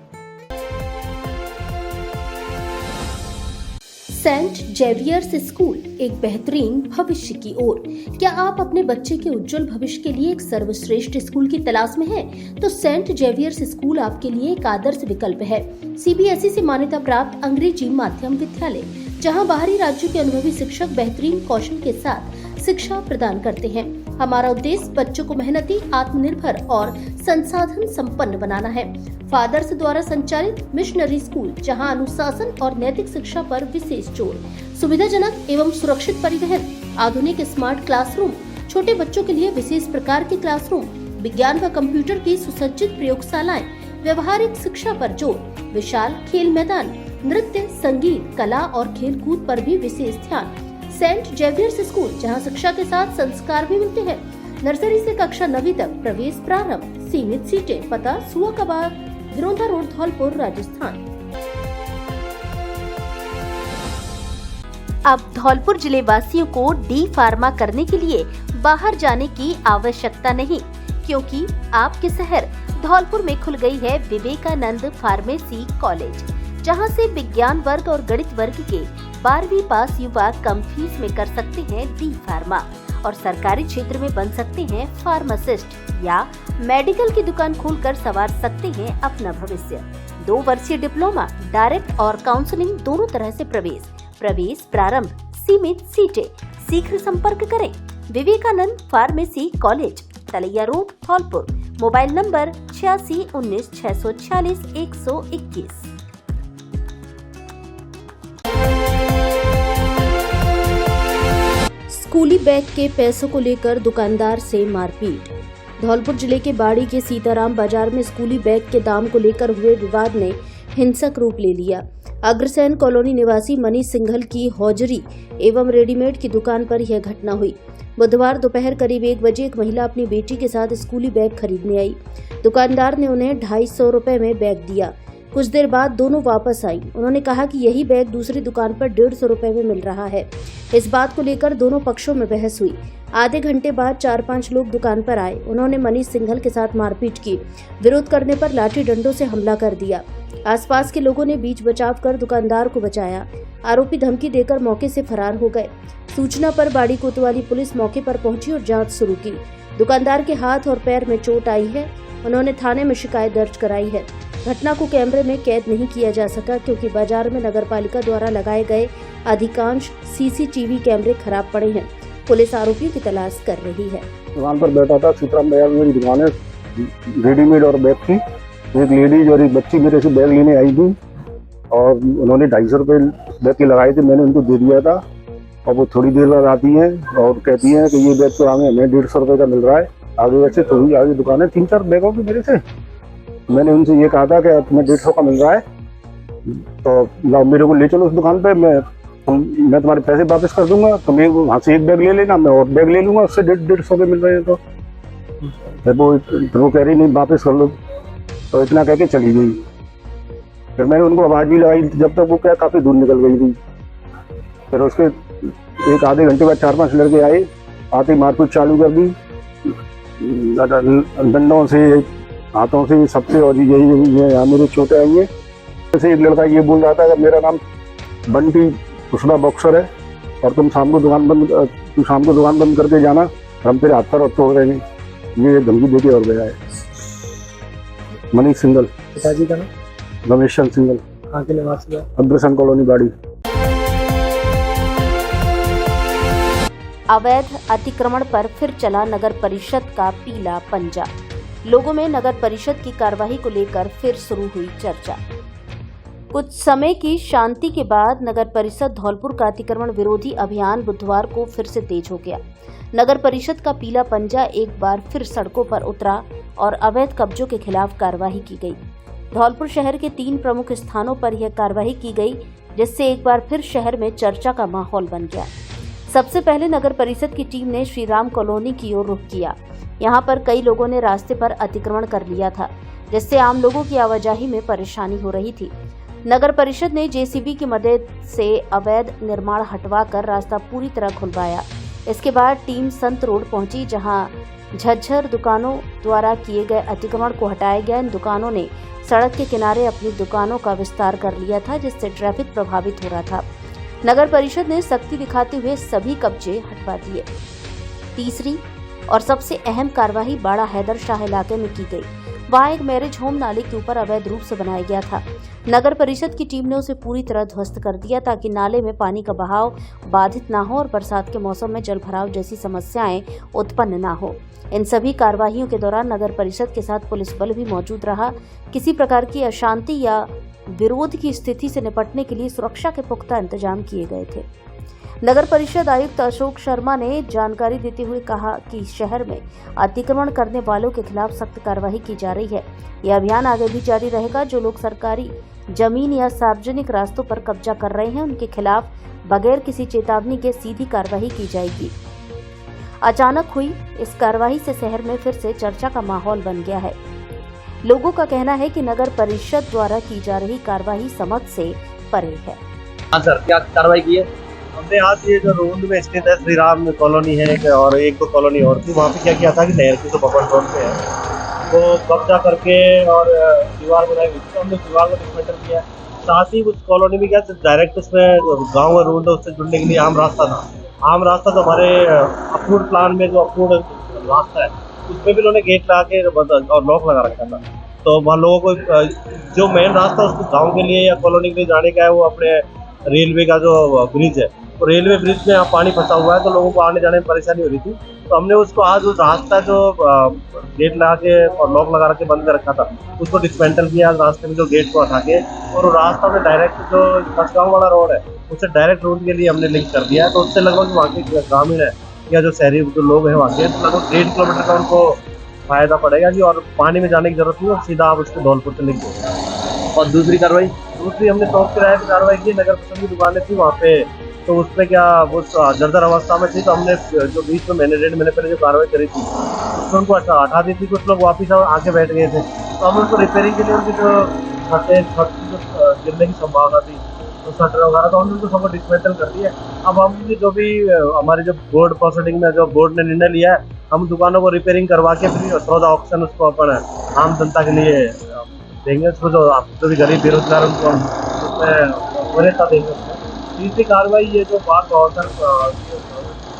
S2: सेंट जेवियर्स स्कूल, एक बेहतरीन भविष्य की ओर। क्या आप अपने बच्चे के उज्जवल भविष्य के लिए एक सर्वश्रेष्ठ स्कूल की तलाश में हैं? तो सेंट जेवियर्स स्कूल आपके लिए एक आदर्श विकल्प है। सीबीएसई से मान्यता प्राप्त अंग्रेजी माध्यम विद्यालय, जहां बाहरी राज्यों के अनुभवी शिक्षक बेहतरीन कौशल के साथ शिक्षा प्रदान करते हैं। हमारा उद्देश्य बच्चों को मेहनती, आत्मनिर्भर और संसाधन संपन्न बनाना है। फादर्स द्वारा संचालित मिशनरी स्कूल, जहां अनुशासन और नैतिक शिक्षा पर विशेष जोर, सुविधाजनक एवं सुरक्षित परिवहन, आधुनिक स्मार्ट क्लासरूम, छोटे बच्चों के लिए विशेष प्रकार के क्लासरूम, विज्ञान व कंप्यूटर की सुसज्जित प्रयोगशालाएं, व्यवहारिक शिक्षा पर जोर, विशाल खेल मैदान, नृत्य, संगीत, कला और खेल कूद पर भी विशेष ध्यान। सेंट जेवियर्स स्कूल, जहां शिक्षा के साथ संस्कार भी मिलते हैं। नर्सरी से कक्षा 9वीं तक प्रवेश प्रारंभ। सीमित सीटें। पता सुआ कबाब, गिरोंदा रोड, धौलपुर, राजस्थान।
S11: अब धौलपुर जिले वासियों को डी फार्मा करने के लिए बाहर जाने की आवश्यकता नहीं, क्योंकि आपके शहर धौलपुर में खुल गई है विवेकानंद फार्मेसी कॉलेज, जहां से विज्ञान वर्ग और गणित वर्ग के 12वीं पास युवा कम फीस में कर सकते हैं डी फार्मा और सरकारी क्षेत्र में बन सकते हैं फार्मासिस्ट या मेडिकल की दुकान खोलकर संवार सकते हैं अपना भविष्य। 2 वर्षीय डिप्लोमा, डायरेक्ट और काउंसलिंग दोनों तरह से प्रवेश प्रारंभ। सीमित सीटें। शीघ्र संपर्क करें। Vivekanand pharmacy college, Talaiya road, Dholpur. Mobile number 86 19 646 121।
S2: स्कूली बैग के पैसों को लेकर दुकानदार से मारपीट। धौलपुर जिले के बाड़ी के सीताराम बाजार में स्कूली बैग के दाम को लेकर हुए विवाद ने हिंसक रूप ले लिया। अग्रसेन कॉलोनी निवासी मनीष सिंघल की हौजरी एवं रेडीमेड की दुकान पर यह घटना हुई। बुधवार दोपहर करीब 1 बजे एक महिला अपनी बेटी के साथ स्कूली बैग खरीदने आई। दुकानदार ने उन्हें 250 रुपए में बैग दिया। कुछ देर बाद दोनों वापस आई। उन्होंने कहा कि यही बैग दूसरी दुकान पर 150 रुपए में मिल रहा है। इस बात को लेकर दोनों पक्षों में बहस हुई। आधे घंटे बाद 4-5 लोग दुकान पर आए। उन्होंने मनीष सिंघल के साथ मारपीट की। विरोध करने पर लाठी डंडों से हमला कर दिया। आसपास के लोगों ने बीच बचाव कर दुकानदार को बचाया। आरोपी धमकी देकर मौके से फरार हो गए। सूचना पर बाड़ी कोतवाली पुलिस मौके पर पहुंची और जांच शुरू की। दुकानदार के हाथ और पैर में चोट आई है। उन्होंने थाने में शिकायत दर्ज कराई है। घटना को कैमरे में कैद नहीं किया जा सका, क्योंकि बाजार में नगरपालिका द्वारा लगाए गए अधिकांश सीसीटीवी कैमरे खराब पड़े हैं। पुलिस आरोपियों की तलाश कर रही है।
S12: दुकान पर बैठा था, सीताराम बाजार मेरी दुकान है, रेडीमेड और बैग की। एक लेडीज और एक बच्ची मेरे से बैग लेने आई थी और उन्होंने 250 रुपये बैग के लगाए थे। मैंने उनको दे दिया था और वो थोड़ी देर बाद आती हैं और कहती हैं कि ये बैग तो हमें 150 रुपये का मिल रहा है। आगे वैसे थोड़ी आगे दुकान है 3-4 बैगों की मेरे से। मैंने उनसे ये कहा था कि तुम्हें 150 का मिल रहा है तो लाओ मेरे को ले चलो उस दुकान पे, मैं तुम्हारे पैसे वापस कर दूंगा। तुम्हें वहाँ से एक बैग ले लेना, मैं और बैग ले लूंगा, उससे 150 के मिल रहे हैं। तो वो कह रही नहीं वापस कर लो, तो इतना कह के चली गई। फिर मैंने उनको आवाज़ भी लगाई, जब तक वो क्या काफ़ी दूर निकल गई थी। फिर उसके एक आधे घंटे बाद 4-5 लड़के आए, आते मारपीट चालू कर दी, डंडों से, हाथों से, सबसे। और यही यहाँ मेरे चोटें आई हैं। जैसे एक लड़का ये बोल रहा था कि मेरा नाम बंटी कुशना बॉक्सर है और तुम शाम को दुकान बंद करके जाना, हम तेरे हाथ पर तो हो रहे नहीं। ये धमकी देके और गया है। मनीष सिंगल।
S13: पिताजी का नाम?
S12: रमेश चंद सिंगल।
S13: कहाँ के निवासी है?
S12: अग्रसन कॉलोनी बाड़ी।
S2: अवैध अतिक्रमण पर फिर चला नगर परिषद का पीला पंजा। लोगों में नगर परिषद की कार्रवाई को लेकर फिर शुरू हुई चर्चा। कुछ समय की शांति के बाद नगर परिषद धौलपुर का अतिक्रमण विरोधी अभियान बुधवार को फिर से तेज हो गया। नगर परिषद का पीला पंजा एक बार फिर सड़कों पर उतरा और अवैध कब्जों के खिलाफ कार्रवाई की गई। धौलपुर शहर के 3 प्रमुख स्थानों पर यह कार्रवाई की गई, जिससे एक बार फिर शहर में चर्चा का माहौल बन गया। सबसे पहले नगर परिषद की टीम ने श्री राम कॉलोनी की ओर रुख किया। यहाँ पर कई लोगों ने रास्ते पर अतिक्रमण कर लिया था, जिससे आम लोगों की आवाजाही में परेशानी हो रही थी। नगर परिषद ने जेसीबी की मदद से अवैध निर्माण हटवाकर रास्ता पूरी तरह खुलवाया। इसके बाद टीम संत रोड पहुंची, जहां झज्जर दुकानों द्वारा किए गए अतिक्रमण को हटाया गया। इन दुकानों ने सड़क के किनारे अपनी दुकानों का विस्तार कर लिया था, जिससे ट्रैफिक प्रभावित हो रहा था। नगर परिषद ने सख्ती दिखाते हुए सभी कब्जे हटवा दिए। तीसरी और सबसे अहम कार्रवाई बाड़ा हैदर शाह इलाके में की गई। वहां एक मैरिज होम नाले के ऊपर अवैध रूप से बनाया गया था। नगर परिषद की टीम ने उसे पूरी तरह ध्वस्त कर दिया, ताकि नाले में पानी का बहाव बाधित न हो और बरसात के मौसम में जल भराव जैसी समस्याएं उत्पन्न न हो। इन सभी कार्रवाइयों के दौरान नगर परिषद के साथ पुलिस बल भी मौजूद रहा। किसी प्रकार की अशांति या विरोध की स्थिति से निपटने के लिए सुरक्षा के पुख्ता इंतजाम किए गए थे। नगर परिषद आयुक्त अशोक शर्मा ने जानकारी देते हुए कहा कि शहर में अतिक्रमण करने वालों के खिलाफ सख्त कार्रवाई की जा रही है। यह अभियान आगे भी जारी रहेगा। जो लोग सरकारी जमीन या सार्वजनिक रास्तों पर कब्जा कर रहे हैं, उनके खिलाफ बगैर किसी चेतावनी के सीधी कार्रवाई की जाएगी। अचानक हुई इस कार्रवाई से शहर में फिर से चर्चा का माहौल बन गया है। लोगों का कहना है कि नगर परिषद द्वारा की जा रही कार्रवाई समझ से परे है।
S13: हाँ सर, क्या कार्रवाई की है? हमने आज ये जो रोड में स्थित है श्री राम कॉलोनी है और एक दो कॉलोनी और थी, वहाँ पे क्या किया था कि नहर की जो बफर जोन पे है वो कब्जा करके और दीवार बनाई हुई थी। हमने दीवार को डिसमेंटल किया। साथ ही उस कॉलोनी में क्या डायरेक्ट उसमें गाँव का रोड है, उससे जुड़ने के लिए आम रास्ता था। आम रास्ता तो हमारे अप्रूव्ड प्लान में जो अप्रूव्ड रास्ता है उसमें भी उन्होंने गेट लगा के और लॉक लगा रखा था। तो वहाँ लोगों को जो मेन रास्ता उसको गाँव के लिए या कॉलोनी के लिए जाने का है, वो अपने रेलवे का जो ब्रिज है, तो रेलवे ब्रिज में यहाँ पानी फंसा हुआ है, तो लोगों को आने जाने में परेशानी हो रही थी। तो हमने उसको आज उस रास्ता जो गेट लगा के और लॉक लगा के बंद कर रखा था, उसको डिसमेंटल किया आज रास्ते में जो गेट को हटा के, और वो रास्ता में डायरेक्ट जो कसगांव वाला रोड है उससे डायरेक्ट रोड के लिए हमने लिंक कर दिया है। तो उससे लगभग वहाँ के ग्रामीण है या जो शहरी जो लोग हैं वहाँ के, तो लगभग 1.5 किलोमीटर का उनको फायदा पड़ेगा जी, और पानी में जाने की जरूरत नहीं है, सीधा आप उसको धौलपुर से लिंक हो। और दूसरी हमने चौक किराए पर कार्रवाई की। नगर परिषद की दुकानें थी वहाँ पे, तो उसमें क्या वो जर्जर अवस्था में थी, तो हमने जो बीच में 1.5 महीने पहले जो कार्रवाई करी थी उसमें उनको हटा दी थी। कुछ लोग वापिस आके बैठ गए थे, तो हमने उनको रिपेयरिंग के लिए उनकी जो छत गिरने की संभावना थी, तो शटर वगैरह, तो हमने उनको सबको डिसमेंटल कर दिया। अब हम जो भी हमारे जो बोर्ड प्रोसीडिंग में जो बोर्ड ने निर्णय लिया है, हम दुकानों को रिपेयरिंग करवा के फिर थोड़ा ऑप्शन उसको अपन आम जनता के लिए देंगे। उसको जो भी गरीब बेरोजगार उनको हम उसमें वरीयता देंगे। तीसरी कार्रवाई ये जो बात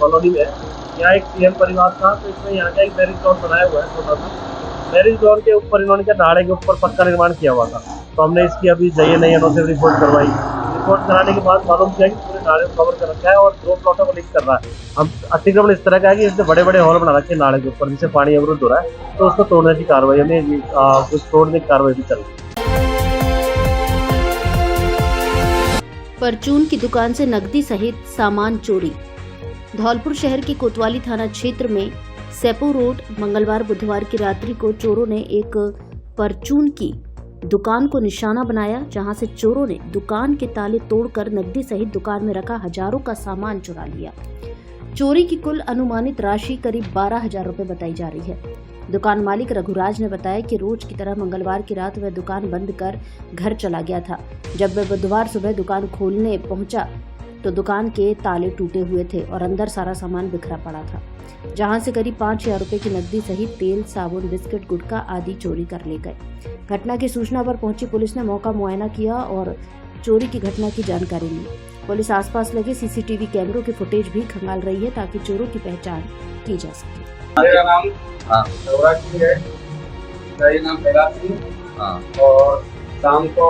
S13: कॉलोनी में यहाँ एक सीएम परिवार था, तो इसमें यहाँ का एक मैरिज जोन बनाया हुआ है छोटा सा। मैरिज जोन के ऊपर इन्होंने क्या नाले के ऊपर पक्का निर्माण किया हुआ था, तो हमने इसकी अभी JNI से रिपोर्ट करवाई। रिपोर्ट कराने के बाद मालूम किया कि पूरे नाले को कवर कर रखा है और 2 प्लॉटों को लिंक कर रहा है। हम अतिक्रमण इस तरह का है कि इसमें बड़े बड़े हॉल बना रखे हैं नाले के ऊपर, जिससे पानी अवरुद्ध हो रहा है, तो उसको तोड़ने की कार्रवाई हमें कुछ तोड़ने की कार्रवाई भी चल रही है।
S2: परचून की दुकान से नकदी सहित सामान चोरी। धौलपुर शहर के कोतवाली थाना क्षेत्र में सेपो रोड मंगलवार बुधवार की रात्रि को चोरों ने एक परचून की दुकान को निशाना बनाया, जहां से चोरों ने दुकान के ताले तोड़कर नकदी सहित दुकान में रखा हजारों का सामान चुरा लिया। चोरी की कुल अनुमानित राशि करीब 12,000 रुपए बताई जा रही है। दुकान मालिक रघुराज ने बताया कि रोज की तरह मंगलवार की रात वह दुकान बंद कर घर चला गया था। जब वह बुधवार सुबह दुकान खोलने पहुंचा तो दुकान के ताले टूटे हुए थे और अंदर सारा सामान बिखरा पड़ा था, जहां से करीब 5,000 रुपए की नकदी सहित तेल, साबुन, बिस्किट, गुटखा आदि चोरी कर ले गए। घटना की सूचना पर पहुंची पुलिस ने मौका मुआयना किया और चोरी की घटना की जानकारी ली। पुलिस आसपास लगे सीसीटीवी कैमरों की फुटेज भी खंगाल रही है ताकि चोरों की पहचान की जा सके।
S7: मेरा नाम नवराज है, मेरा नाम कैलाश सिंह, और शाम को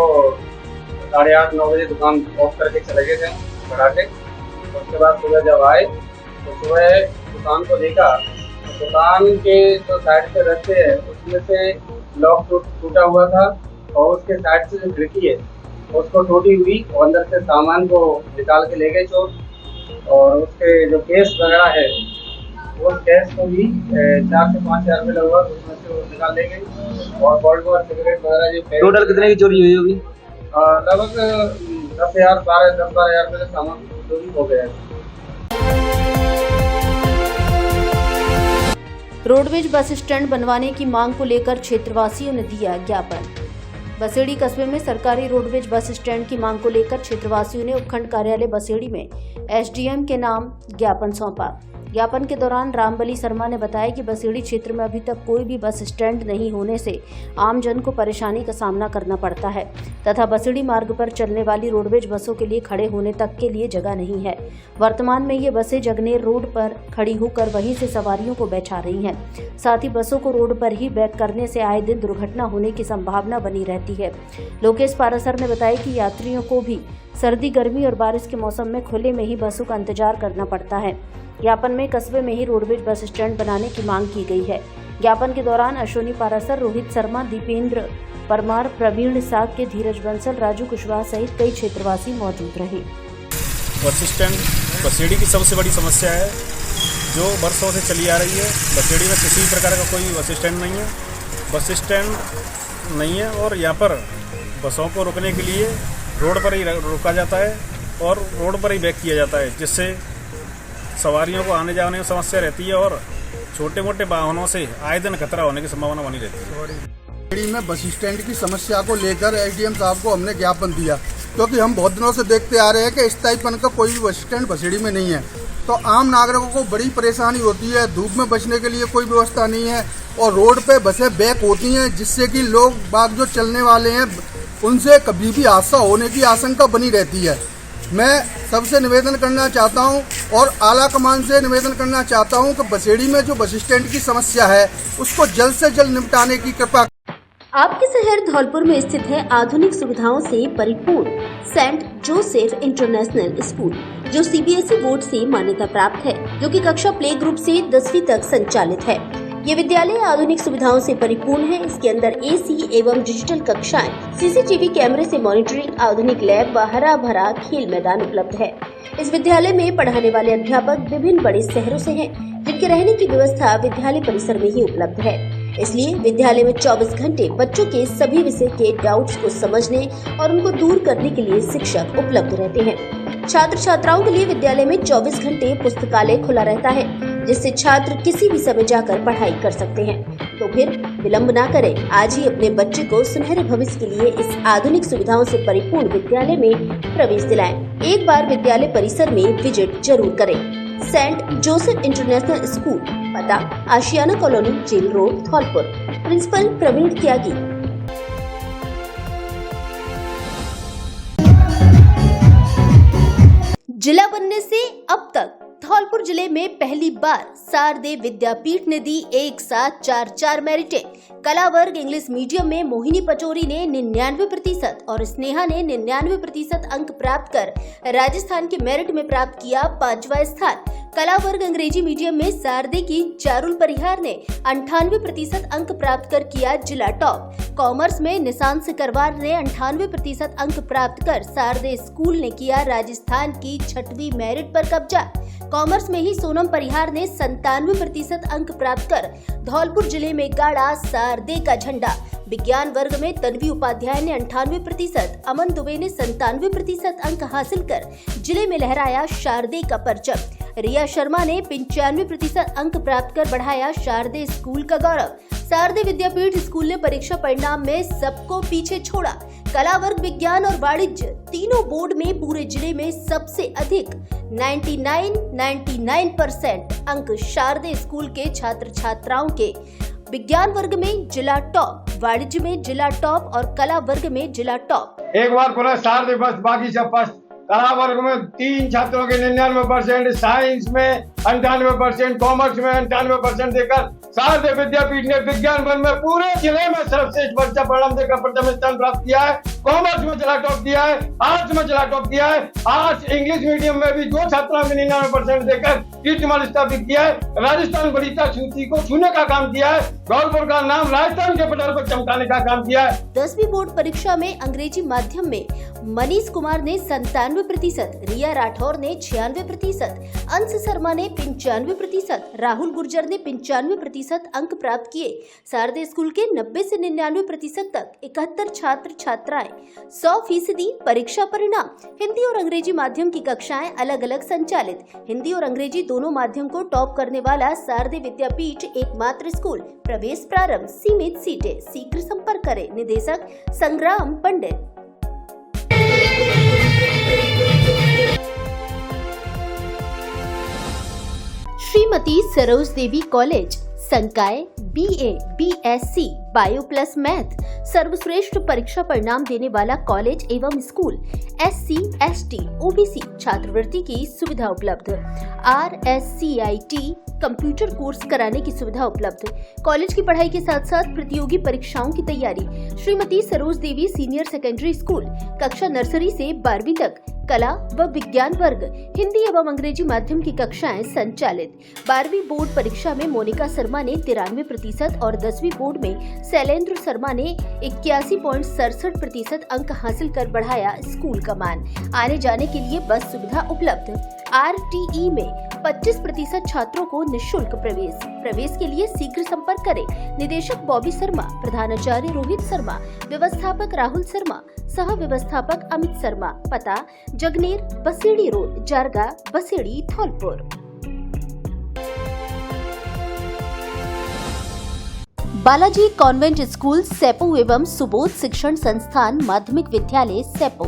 S7: 8:30-9 बजे दुकान ऑफ करके चले गए थे बढ़ा के। उसके बाद सुबह जब आए तो सुबह दुकान को देखा तो दुकान के जो साइड से रस्ते है उसमें से लॉक टूटा हुआ था और उसके साइड से जो खिड़की है उसको टूटी हुई और अंदर से सामान को निकाल के ले गए चोर। और उसके जो केस वगैरह है उस केस को भी 4 से 5 हज़ार रुपये लगभग उसमें से वो निकाल ले गए। और गोल्ड और सिगरेट वगैरह जो
S13: टोटल कितने की चोरी हुई होगी?
S7: लगभग 10,000 12 हज़ार रुपये का सामान चोरी हो गया है।
S2: रोडवेज बस स्टैंड बनवाने की मांग को लेकर क्षेत्रवासियों ने दिया ज्ञापन। बसेड़ी कस्बे में सरकारी रोडवेज बस स्टैंड की मांग को लेकर क्षेत्रवासियों ने उपखंड कार्यालय बसेड़ी में एसडीएम के नाम ज्ञापन सौंपा। ज्ञापन के दौरान रामबली शर्मा ने बताया कि बसेड़ी क्षेत्र में अभी तक कोई भी बस स्टैंड नहीं होने से आमजन को परेशानी का सामना करना पड़ता है तथा बसेड़ी मार्ग पर चलने वाली रोडवेज बसों के लिए खड़े होने तक के लिए जगह नहीं है। वर्तमान में ये बसें जगनेर रोड पर खड़ी होकर वहीं से सवारियों को बैठा रही हैं। साथ ही बसों को रोड पर ही बैक करने से आए दिन दुर्घटना होने की संभावना बनी रहती है। लोकेश पारासर ने बताया कि यात्रियों को भी सर्दी, गर्मी और बारिश के मौसम में खुले में ही बसों का इंतजार करना पड़ता है। ज्ञापन में कस्बे में ही रोडवेज बस स्टैंड बनाने की मांग की गई है। ज्ञापन के दौरान अश्विनी पारासर, रोहित शर्मा, दीपेंद्र परमार, प्रवीण साग के, धीरज बंसल, राजू कुशवाहा सहित कई क्षेत्रवासी मौजूद रहे।
S8: बस स्टैंड बसेड़ी की सबसे बड़ी समस्या है जो बरसों से चली आ रही है। बसेड़ी में किसी प्रकार का कोई बस स्टैंड नहीं है, बस स्टैंड नहीं है और यहाँ पर बसों को रुकने के लिए रोड पर ही रोका जाता है और रोड पर ही बैक किया जाता है, जिससे सवारियों को आने जाने में समस्या रहती है और छोटे मोटे वाहनों से आए दिन खतरा होने की संभावना बनी रहती है।
S3: बसेड़ी में बस स्टैंड की समस्या को लेकर एसडीएम साहब को हमने ज्ञापन दिया, क्योंकि हम बहुत दिनों से देखते आ रहे हैं कि स्थायीपन का कोई भी बस स्टैंड बसेड़ी में नहीं है। तो आम नागरिकों को बड़ी परेशानी होती है, धूप में बचने के लिए कोई व्यवस्था नहीं है और रोड पे बसें बैक होती हैं, जिससे कि लोग बाग जो चलने वाले हैं उनसे कभी भी हादसा होने की आशंका बनी रहती है। मैं सबसे निवेदन करना चाहता हूं और आला कमान से निवेदन करना चाहता हूं कि बसेड़ी में जो बस स्टैंड की समस्या है उसको जल्द से जल्द निपटाने की कृपा।
S1: आपके शहर धौलपुर में स्थित है आधुनिक सुविधाओं से परिपूर्ण सेंट जोसेफ इंटरनेशनल स्कूल, जो सीबीएसई बोर्ड से मान्यता प्राप्त है, जो कि कक्षा प्ले ग्रुप से 10वीं तक संचालित है। ये विद्यालय आधुनिक सुविधाओं से परिपूर्ण है। इसके अंदर एसी एवं डिजिटल कक्षाएं, सीसीटीवी कैमरे से मॉनिटरिंग, आधुनिक लैब व हरा भरा खेल मैदान उपलब्ध है। इस विद्यालय में पढ़ाने वाले अध्यापक विभिन्न बड़े शहरों से हैं, जिनके रहने की व्यवस्था विद्यालय परिसर में ही उपलब्ध है। इसलिए विद्यालय में 24 घंटे बच्चों के सभी विषय के डाउट्स को समझने और उनको दूर करने के लिए शिक्षक उपलब्ध रहते हैं। छात्र छात्राओं के लिए विद्यालय में 24 घंटे पुस्तकालय खुला रहता है, जिससे छात्र किसी भी समय जाकर पढ़ाई कर सकते हैं। तो फिर विलंब ना करें, आज ही अपने बच्चे को सुनहरे भविष्य के लिए इस आधुनिक सुविधाओं से परिपूर्ण विद्यालय में प्रवेश दिलाएं। एक बार विद्यालय परिसर में विजिट जरूर करें। सेंट जोसेफ इंटरनेशनल स्कूल, पता Ashiyana colony, jail road, Dholpur. Principal Praveen Tyagi.
S11: जिला बनने से अब तक धौलपुर जिले में पहली बार शारदे विद्यापीठ ने दी एक साथ 4 मेरिटें। कला वर्ग इंग्लिश मीडियम में मोहिनी पचौरी ने 99% और स्नेहा ने 99% अंक प्राप्त कर राजस्थान के मेरिट में प्राप्त किया 5वां स्थान। कला वर्ग अंग्रेजी मीडियम में शारदे की चारुल परिहार ने 98% अंक प्राप्त कर किया जिला टॉप। कॉमर्स में निशांत सिकरवार ने 98% अंक प्राप्त कर शारदे स्कूल ने किया राजस्थान की 6वीं मेरिट पर कब्जा। कॉमर्स में ही सोनम परिहार ने 97% अंक प्राप्त कर धौलपुर जिले में गाड़ा शारदे का झंडा।
S1: विज्ञान वर्ग में तन्वी उपाध्याय ने 98%, अमन दुबे ने 97% अंक हासिल कर जिले में लहराया शारदे का परचम। रिया शर्मा ने 95% अंक प्राप्त कर बढ़ाया शारदे स्कूल का गौरव। शारदे विद्यापीठ स्कूल ने परीक्षा परिणाम में सबको पीछे छोड़ा। कला वर्ग, विज्ञान और वाणिज्य तीनों बोर्ड में पूरे जिले में सबसे अधिक 99% अंक शारदे स्कूल के छात्र छात्राओं के। विज्ञान वर्ग में जिला टॉप, वाणिज्य में जिला टॉप और कला वर्ग में जिला टॉप।
S4: एक बार खुला शारदे बस, बाकी सब फर्स्ट। कला वर्ग में 3 छात्रों के 99%, साइंस में 98%, कॉमर्स में 98% देकर शारदे विद्यापीठ ने विज्ञान वर्ग में पूरे जिले में सर्वश्रेष्ठ बच्चा परिणाम देकर प्रथम स्थान प्राप्त किया है। कॉमर्स में जिला टॉप दिया है, आर्ट्स में जिला टॉप दिया है। आर्ट्स इंग्लिश मीडियम में भी 2 छात्राओं ने 99% देकर कीर्तिमान स्थापित किया है। राजस्थान बड़ीता सूची को छूने का काम किया है। धौलपुर का नाम राजस्थान के पटल पर चमकाने का काम किया है।
S1: 10वीं बोर्ड परीक्षा में अंग्रेजी माध्यम में मनीष कुमार ने 97%, रिया राठौर ने 96%, अंश शर्मा ने 95%, राहुल गुर्जर ने 95% अंक प्राप्त किए। शारदे स्कूल के 90 से 99% तक 71 छात्र छात्राएं 100% परीक्षा परिणाम। हिंदी और अंग्रेजी माध्यम की कक्षाएं अलग अलग संचालित। हिंदी और अंग्रेजी दोनों माध्यम को टॉप करने वाला शारदे विद्यापीठ एकमात्र स्कूल। प्रवेश प्रारंभ, सीमित सीटें, शीघ्र संपर्क करें। निदेशक संग्राम पंडित। श्रीमती सरोज देवी कॉलेज, संकाय BA, BSc, bio plus math सर्वश्रेष्ठ परीक्षा परिणाम देने वाला कॉलेज एवं स्कूल। SC, ST, OBC छात्रवृत्ति की सुविधा उपलब्ध। RSCIT कंप्यूटर कोर्स कराने की सुविधा उपलब्ध। कॉलेज की पढ़ाई के साथ साथ प्रतियोगी परीक्षाओं की तैयारी। श्रीमती सरोज देवी सीनियर सेकेंडरी स्कूल, कक्षा नर्सरी से 12वीं तक, कला व विज्ञान वर्ग, हिंदी एवं अंग्रेजी माध्यम की कक्षाएं संचालित। 12वीं बोर्ड परीक्षा में मोनिका शर्मा ने 93% और 10वीं बोर्ड में शैलेंद्र शर्मा ने 81.67% अंक हासिल कर बढ़ाया स्कूल का मान। आने जाने के लिए बस सुविधा उपलब्ध। RTE में 25% छात्रों को निःशुल्क प्रवेश। प्रवेश के लिए शीघ्र संपर्क करें। निदेशक बॉबी शर्मा, प्रधानाचार्य रोहित शर्मा, व्यवस्थापक राहुल शर्मा, सह व्यवस्थापक अमित शर्मा। पता Jagner, Basedi road, Jarga, Basedi, Dholpur. Balaji convent school Sepo एवं सुबोध शिक्षण संस्थान माध्यमिक विद्यालय सेपो।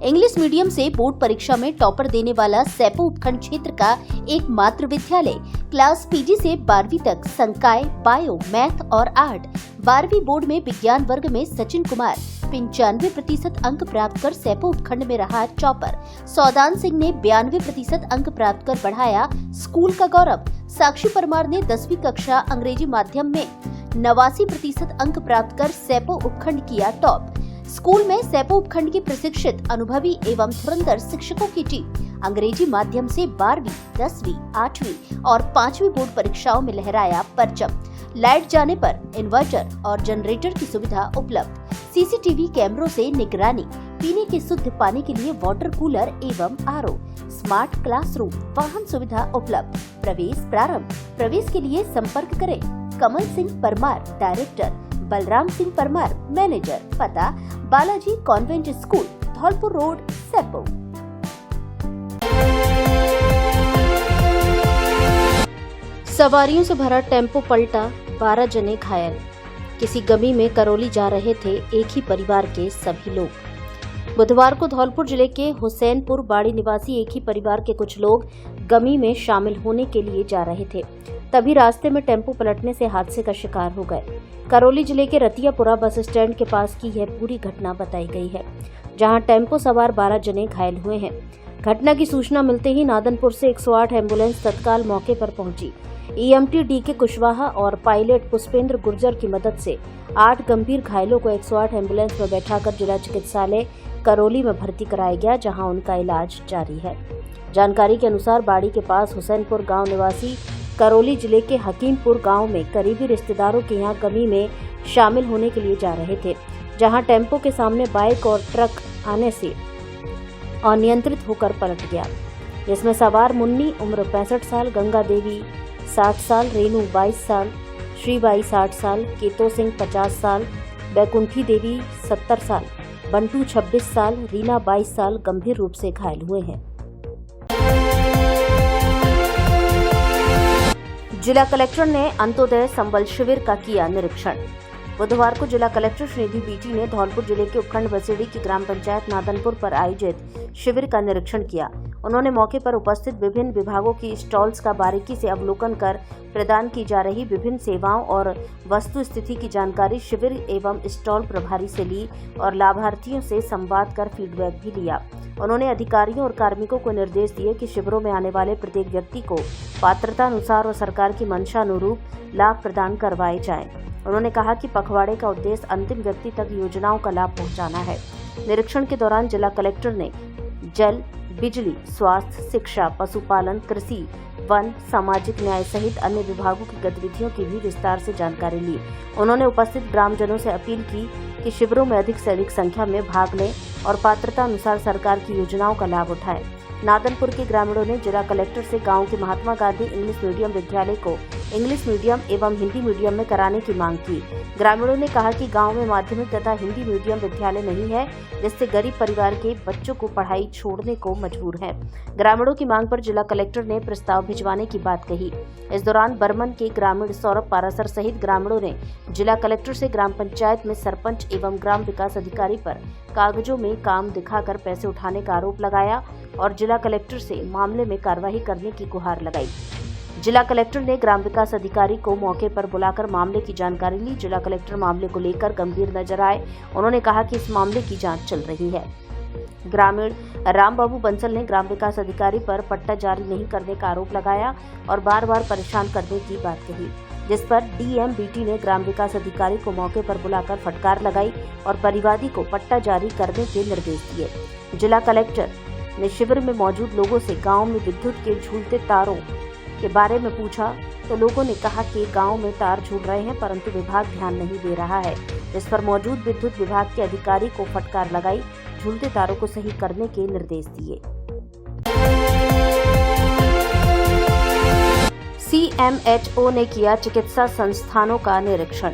S1: इंग्लिश मीडियम से बोर्ड परीक्षा में टॉपर देने वाला सेपो उपखंड क्षेत्र का एकमात्र विद्यालय। क्लास PG से 12वीं तक, संकाय, बायो, मैथ और आर्ट। 12वीं बोर्ड में विज्ञान वर्ग में सचिन कुमार 95% अंक प्राप्त कर सेपो उपखंड में रहा टॉपर। सौदान सिंह ने 92% अंक प्राप्त कर बढ़ाया स्कूल का गौरव। साक्षी परमार ने 10वीं कक्षा अंग्रेजी माध्यम में 89% अंक प्राप्त कर सेपो उपखंड किया टॉप। स्कूल में सेपो उपखंड के प्रशिक्षित, अनुभवी एवं धुरंधर शिक्षकों की टीम अंग्रेजी माध्यम से 12वीं, 10वीं, 8वीं और 5वीं बोर्ड परीक्षाओं में लहराया परचम। लाइट जाने पर इन्वर्टर और जनरेटर की सुविधा उपलब्ध। CCTV कैमरों से निगरानी। पीने के शुद्ध पानी के लिए वाटर कूलर एवं RO। स्मार्ट क्लासरूम, वाहन सुविधा उपलब्ध। प्रवेश प्रारंभ। प्रवेश के लिए संपर्क करें। Kamal Singh Parmar, director, Balram Singh Parmar, manager. पता Balaji convent school, Dholpur road, Sepo. सवारियों से भरा टेम्पो पलटा, 12 जने घायल। किसी गमी में करौली जा रहे थे एक ही परिवार के सभी लोग। बुधवार को धौलपुर जिले के हुसैनपुर बाड़ी निवासी एक ही परिवार के कुछ लोग गमी में शामिल होने के लिए जा रहे थे, तभी रास्ते में टेम्पो पलटने से हादसे का शिकार हो गए। करौली जिले के रतियापुरा बस स्टैंड के पास की यह पूरी घटना बताई गई है, जहां टेम्पो सवार 12 जने घायल हुए हैं। घटना की सूचना मिलते ही नादनपुर से 108 एम्बुलेंस तत्काल मौके पर पहुंची। EMT DK कुशवाहा और पायलट पुष्पेंद्र गुर्जर की मदद से 8 गंभीर घायलों को 108 एम्बुलेंस में बैठाकर जिला चिकित्सालय करौली में भर्ती कराया गया, जहां उनका इलाज जारी है। जानकारी के अनुसार बाड़ी के पास हुसैनपुर गांव निवासी करौली जिले के हकीमपुर गांव में करीबी रिश्तेदारों के यहां गमी में शामिल होने के लिए जा रहे थे, जहां टेम्पो के सामने बाइक और ट्रक आने से अनियंत्रित होकर पलट गया, जिसमें सवार मुन्नी उम्र 65 साल, गंगा देवी 60 साल, रेनू 22 साल, श्रीबाई 60 साल, केतो सिंह 50 साल,
S2: बैकुंठी देवी 70 साल, बंटू 26 साल, रीना 22 साल गंभीर रूप से घायल हुए हैं। जिला कलेक्टर ने अंत्योदय संबल शिविर का किया निरीक्षण। बुधवार को जिला कलेक्टर श्रीनिधि बीटी ने धौलपुर जिले के उपखंड बसेड़ी की ग्राम पंचायत नादनपुर पर आयोजित शिविर का निरीक्षण किया। उन्होंने मौके पर उपस्थित विभिन्न विभागों की स्टॉल्स का बारीकी से अवलोकन कर प्रदान की जा रही विभिन्न सेवाओं और वस्तु स्थिति की जानकारी शिविर एवं स्टॉल प्रभारी से ली और लाभार्थियों से संवाद कर फीडबैक भी लिया। उन्होंने अधिकारियों और कार्मिकों को निर्देश दिए कि शिविरों में आने वाले प्रत्येक व्यक्ति को पात्रता अनुसार और सरकार की मंशा अनुरूप लाभ प्रदान करवाए जाएं। उन्होंने कहा कि पखवाड़े का उद्देश्य अंतिम व्यक्ति तक योजनाओं का लाभ पहुंचाना है। निरीक्षण के दौरान जिला कलेक्टर ने जल, बिजली, स्वास्थ्य, शिक्षा, पशुपालन, कृषि, वन, सामाजिक न्याय सहित अन्य विभागों की गतिविधियों की भी विस्तार से जानकारी ली। उन्होंने उपस्थित ग्रामजनों से अपील की कि शिविरों में अधिक से अधिक संख्या में भाग लें और पात्रता अनुसार सरकार की योजनाओं का लाभ उठाएं। नादनपुर के ग्रामीणों ने जिला कलेक्टर से गांव के महात्मा गांधी इंग्लिश मीडियम विद्यालय को इंग्लिश मीडियम एवं हिंदी मीडियम में कराने की मांग की। ग्रामीणों ने कहा कि गांव में माध्यमिक तथा हिंदी मीडियम विद्यालय नहीं है, जिससे गरीब परिवार के बच्चों को पढ़ाई छोड़ने को मजबूर है। ग्रामीणों की मांग पर जिला कलेक्टर ने प्रस्ताव भिजवाने की बात कही। इस दौरान बर्मन के ग्रामीण सौरभ पारासर सहित ग्रामीणों ने जिला कलेक्टर से ग्राम पंचायत में सरपंच एवं ग्राम विकास अधिकारी पर कागजों में काम दिखाकर पैसे उठाने का आरोप लगाया और जिला कलेक्टर से मामले में कार्रवाई करने की गुहार लगाई। जिला कलेक्टर ने ग्राम विकास अधिकारी को मौके पर बुलाकर मामले की जानकारी ली। जिला कलेक्टर मामले को लेकर गंभीर नजर आए। उन्होंने कहा कि इस मामले की जांच चल रही है। ग्रामीण रामबाबू बंसल ने ग्राम विकास अधिकारी पर पट्टा जारी नहीं करने का आरोप लगाया और बार बार परेशान करने की बात कही, जिस पर डीएम बीटी ने ग्राम विकास अधिकारी को मौके पर बुलाकर फटकार लगाई और परिवादी को पट्टा जारी करने के निर्देश दिए। जिला कलेक्टर ने शिविर में मौजूद लोगों से गांव में विद्युत के झूलते तारों के बारे में पूछा तो लोगों ने कहा कि गांव में तार झूल रहे हैं, परंतु विभाग ध्यान नहीं दे रहा है। इस पर मौजूद विद्युत विभाग के अधिकारी को फटकार लगाई, झूलते तारों को सही करने के निर्देश दिए। CMHO ने किया चिकित्सा संस्थानों का निरीक्षण।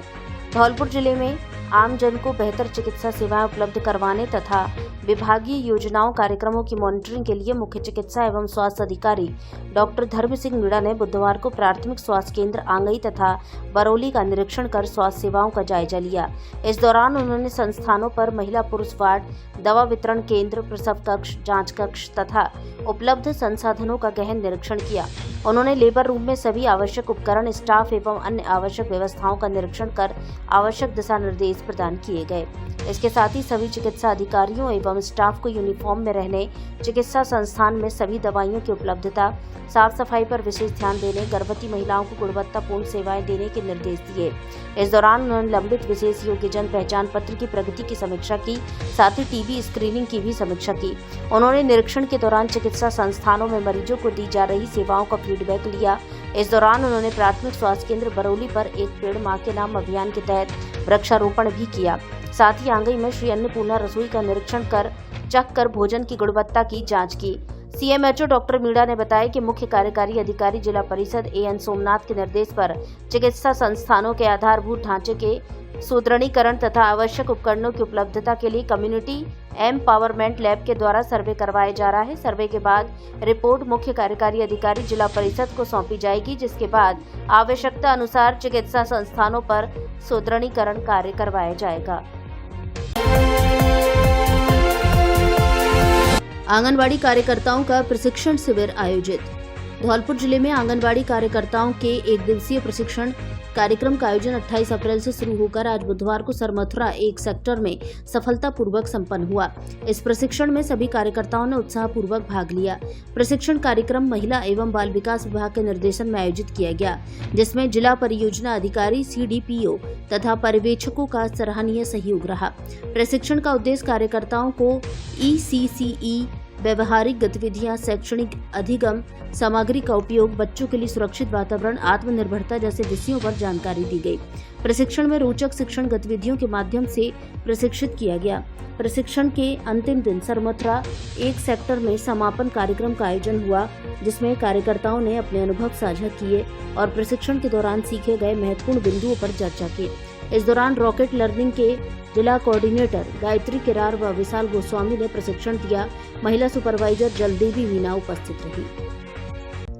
S2: धौलपुर जिले में आमजन को बेहतर चिकित्सा सेवाएं उपलब्ध करवाने तथा विभागीय योजनाओं कार्यक्रमों की मॉनिटरिंग के लिए मुख्य चिकित्सा एवं स्वास्थ्य अधिकारी डॉक्टर धर्म सिंह मीणा ने बुधवार को प्राथमिक स्वास्थ्य केंद्र आंगई तथा बरौली का निरीक्षण कर स्वास्थ्य सेवाओं का जायजा लिया। इस दौरान उन्होंने संस्थानों पर महिला पुरुष वार्ड, दवा वितरण केंद्र, प्रसव कक्ष, जांच कक्ष तथा उपलब्ध संसाधनों का गहन निरीक्षण किया। उन्होंने लेबर रूम में सभी आवश्यक उपकरण, स्टाफ एवं अन्य आवश्यक व्यवस्थाओं का निरीक्षण कर आवश्यक दिशा निर्देश प्रदान किए गए। इसके साथ ही सभी चिकित्सा अधिकारियों एवं स्टाफ को यूनिफॉर्म में रहने, चिकित्सा संस्थान में सभी दवाइयों की उपलब्धता, साफ सफाई पर विशेष ध्यान देने, गर्भवती महिलाओं को गुणवत्तापूर्ण सेवाएं देने के निर्देश दिए। इस दौरान उन्होंने लंबित विशेष योग्यजन पहचान पत्र की प्रगति की समीक्षा की, साथ ही टीबी स्क्रीनिंग की भी समीक्षा की। उन्होंने निरीक्षण के दौरान चिकित्सा संस्थानों में मरीजों को दी जा रही सेवाओं का फीडबैक लिया। इस दौरान उन्होंने प्राथमिक स्वास्थ्य केंद्र बरौली पर एक पेड़ मां के नाम अभियान के तहत वृक्षारोपण भी किया। साथ ही आंगई में श्री अन्नपूर्णा रसोई का निरीक्षण कर चख कर भोजन की गुणवत्ता की जांच की। CMHO डॉक्टर मीणा ने बताया कि मुख्य कार्यकारी अधिकारी जिला परिषद AN सोमनाथ के निर्देश पर चिकित्सा संस्थानों के आधारभूत ढांचे के सुदृढ़ीकरण तथा आवश्यक उपकरणों की उपलब्धता के लिए कम्युनिटी एम्पावरमेंट लैब के द्वारा सर्वे करवाया जा रहा है। सर्वे के बाद रिपोर्ट मुख्य कार्यकारी अधिकारी जिला परिषद को सौंपी जाएगी, जिसके बाद आवश्यकता अनुसार चिकित्सा संस्थानों पर सुदृढ़ीकरण कार्य करवाया जाएगा। आंगनबाड़ी कार्यकर्ताओं का प्रशिक्षण शिविर आयोजित। धौलपुर जिले में आंगनबाड़ी कार्यकर्ताओं के एक दिवसीय प्रशिक्षण कार्यक्रम का आयोजन 28 अप्रैल से शुरू होकर आज बुधवार को सरमथुरा एक सेक्टर में सफलतापूर्वक संपन्न हुआ। इस प्रशिक्षण में सभी कार्यकर्ताओं ने उत्साहपूर्वक भाग लिया। प्रशिक्षण कार्यक्रम महिला एवं बाल विकास विभाग के निर्देशन में आयोजित किया गया, जिसमें जिला परियोजना अधिकारी, CDPO तथा पर्यवेक्षकों का सराहनीय सहयोग रहा। प्रशिक्षण का उद्देश्य कार्यकर्ताओं को ECCE, व्यवहारिक गतिविधियां, शैक्षणिक अधिगम, सामग्री का उपयोग, बच्चों के लिए सुरक्षित वातावरण, आत्मनिर्भरता जैसे विषयों पर जानकारी दी गई। प्रशिक्षण में रोचक शिक्षण गतिविधियों के माध्यम से प्रशिक्षित किया गया। प्रशिक्षण के अंतिम दिन सरमथुरा 1 सेक्टर में समापन कार्यक्रम का आयोजन हुआ, जिसमें कार्यकर्ताओं ने अपने अनुभव साझा किए और प्रशिक्षण के दौरान सीखे गए महत्वपूर्ण बिंदुओं पर चर्चा की। इस दौरान रॉकेट लर्निंग के जिला कोऑर्डिनेटर गायत्री किरार व विशाल गोस्वामी ने प्रशिक्षण दिया। महिला सुपरवाइजर जलदेवी मीना उपस्थित रही।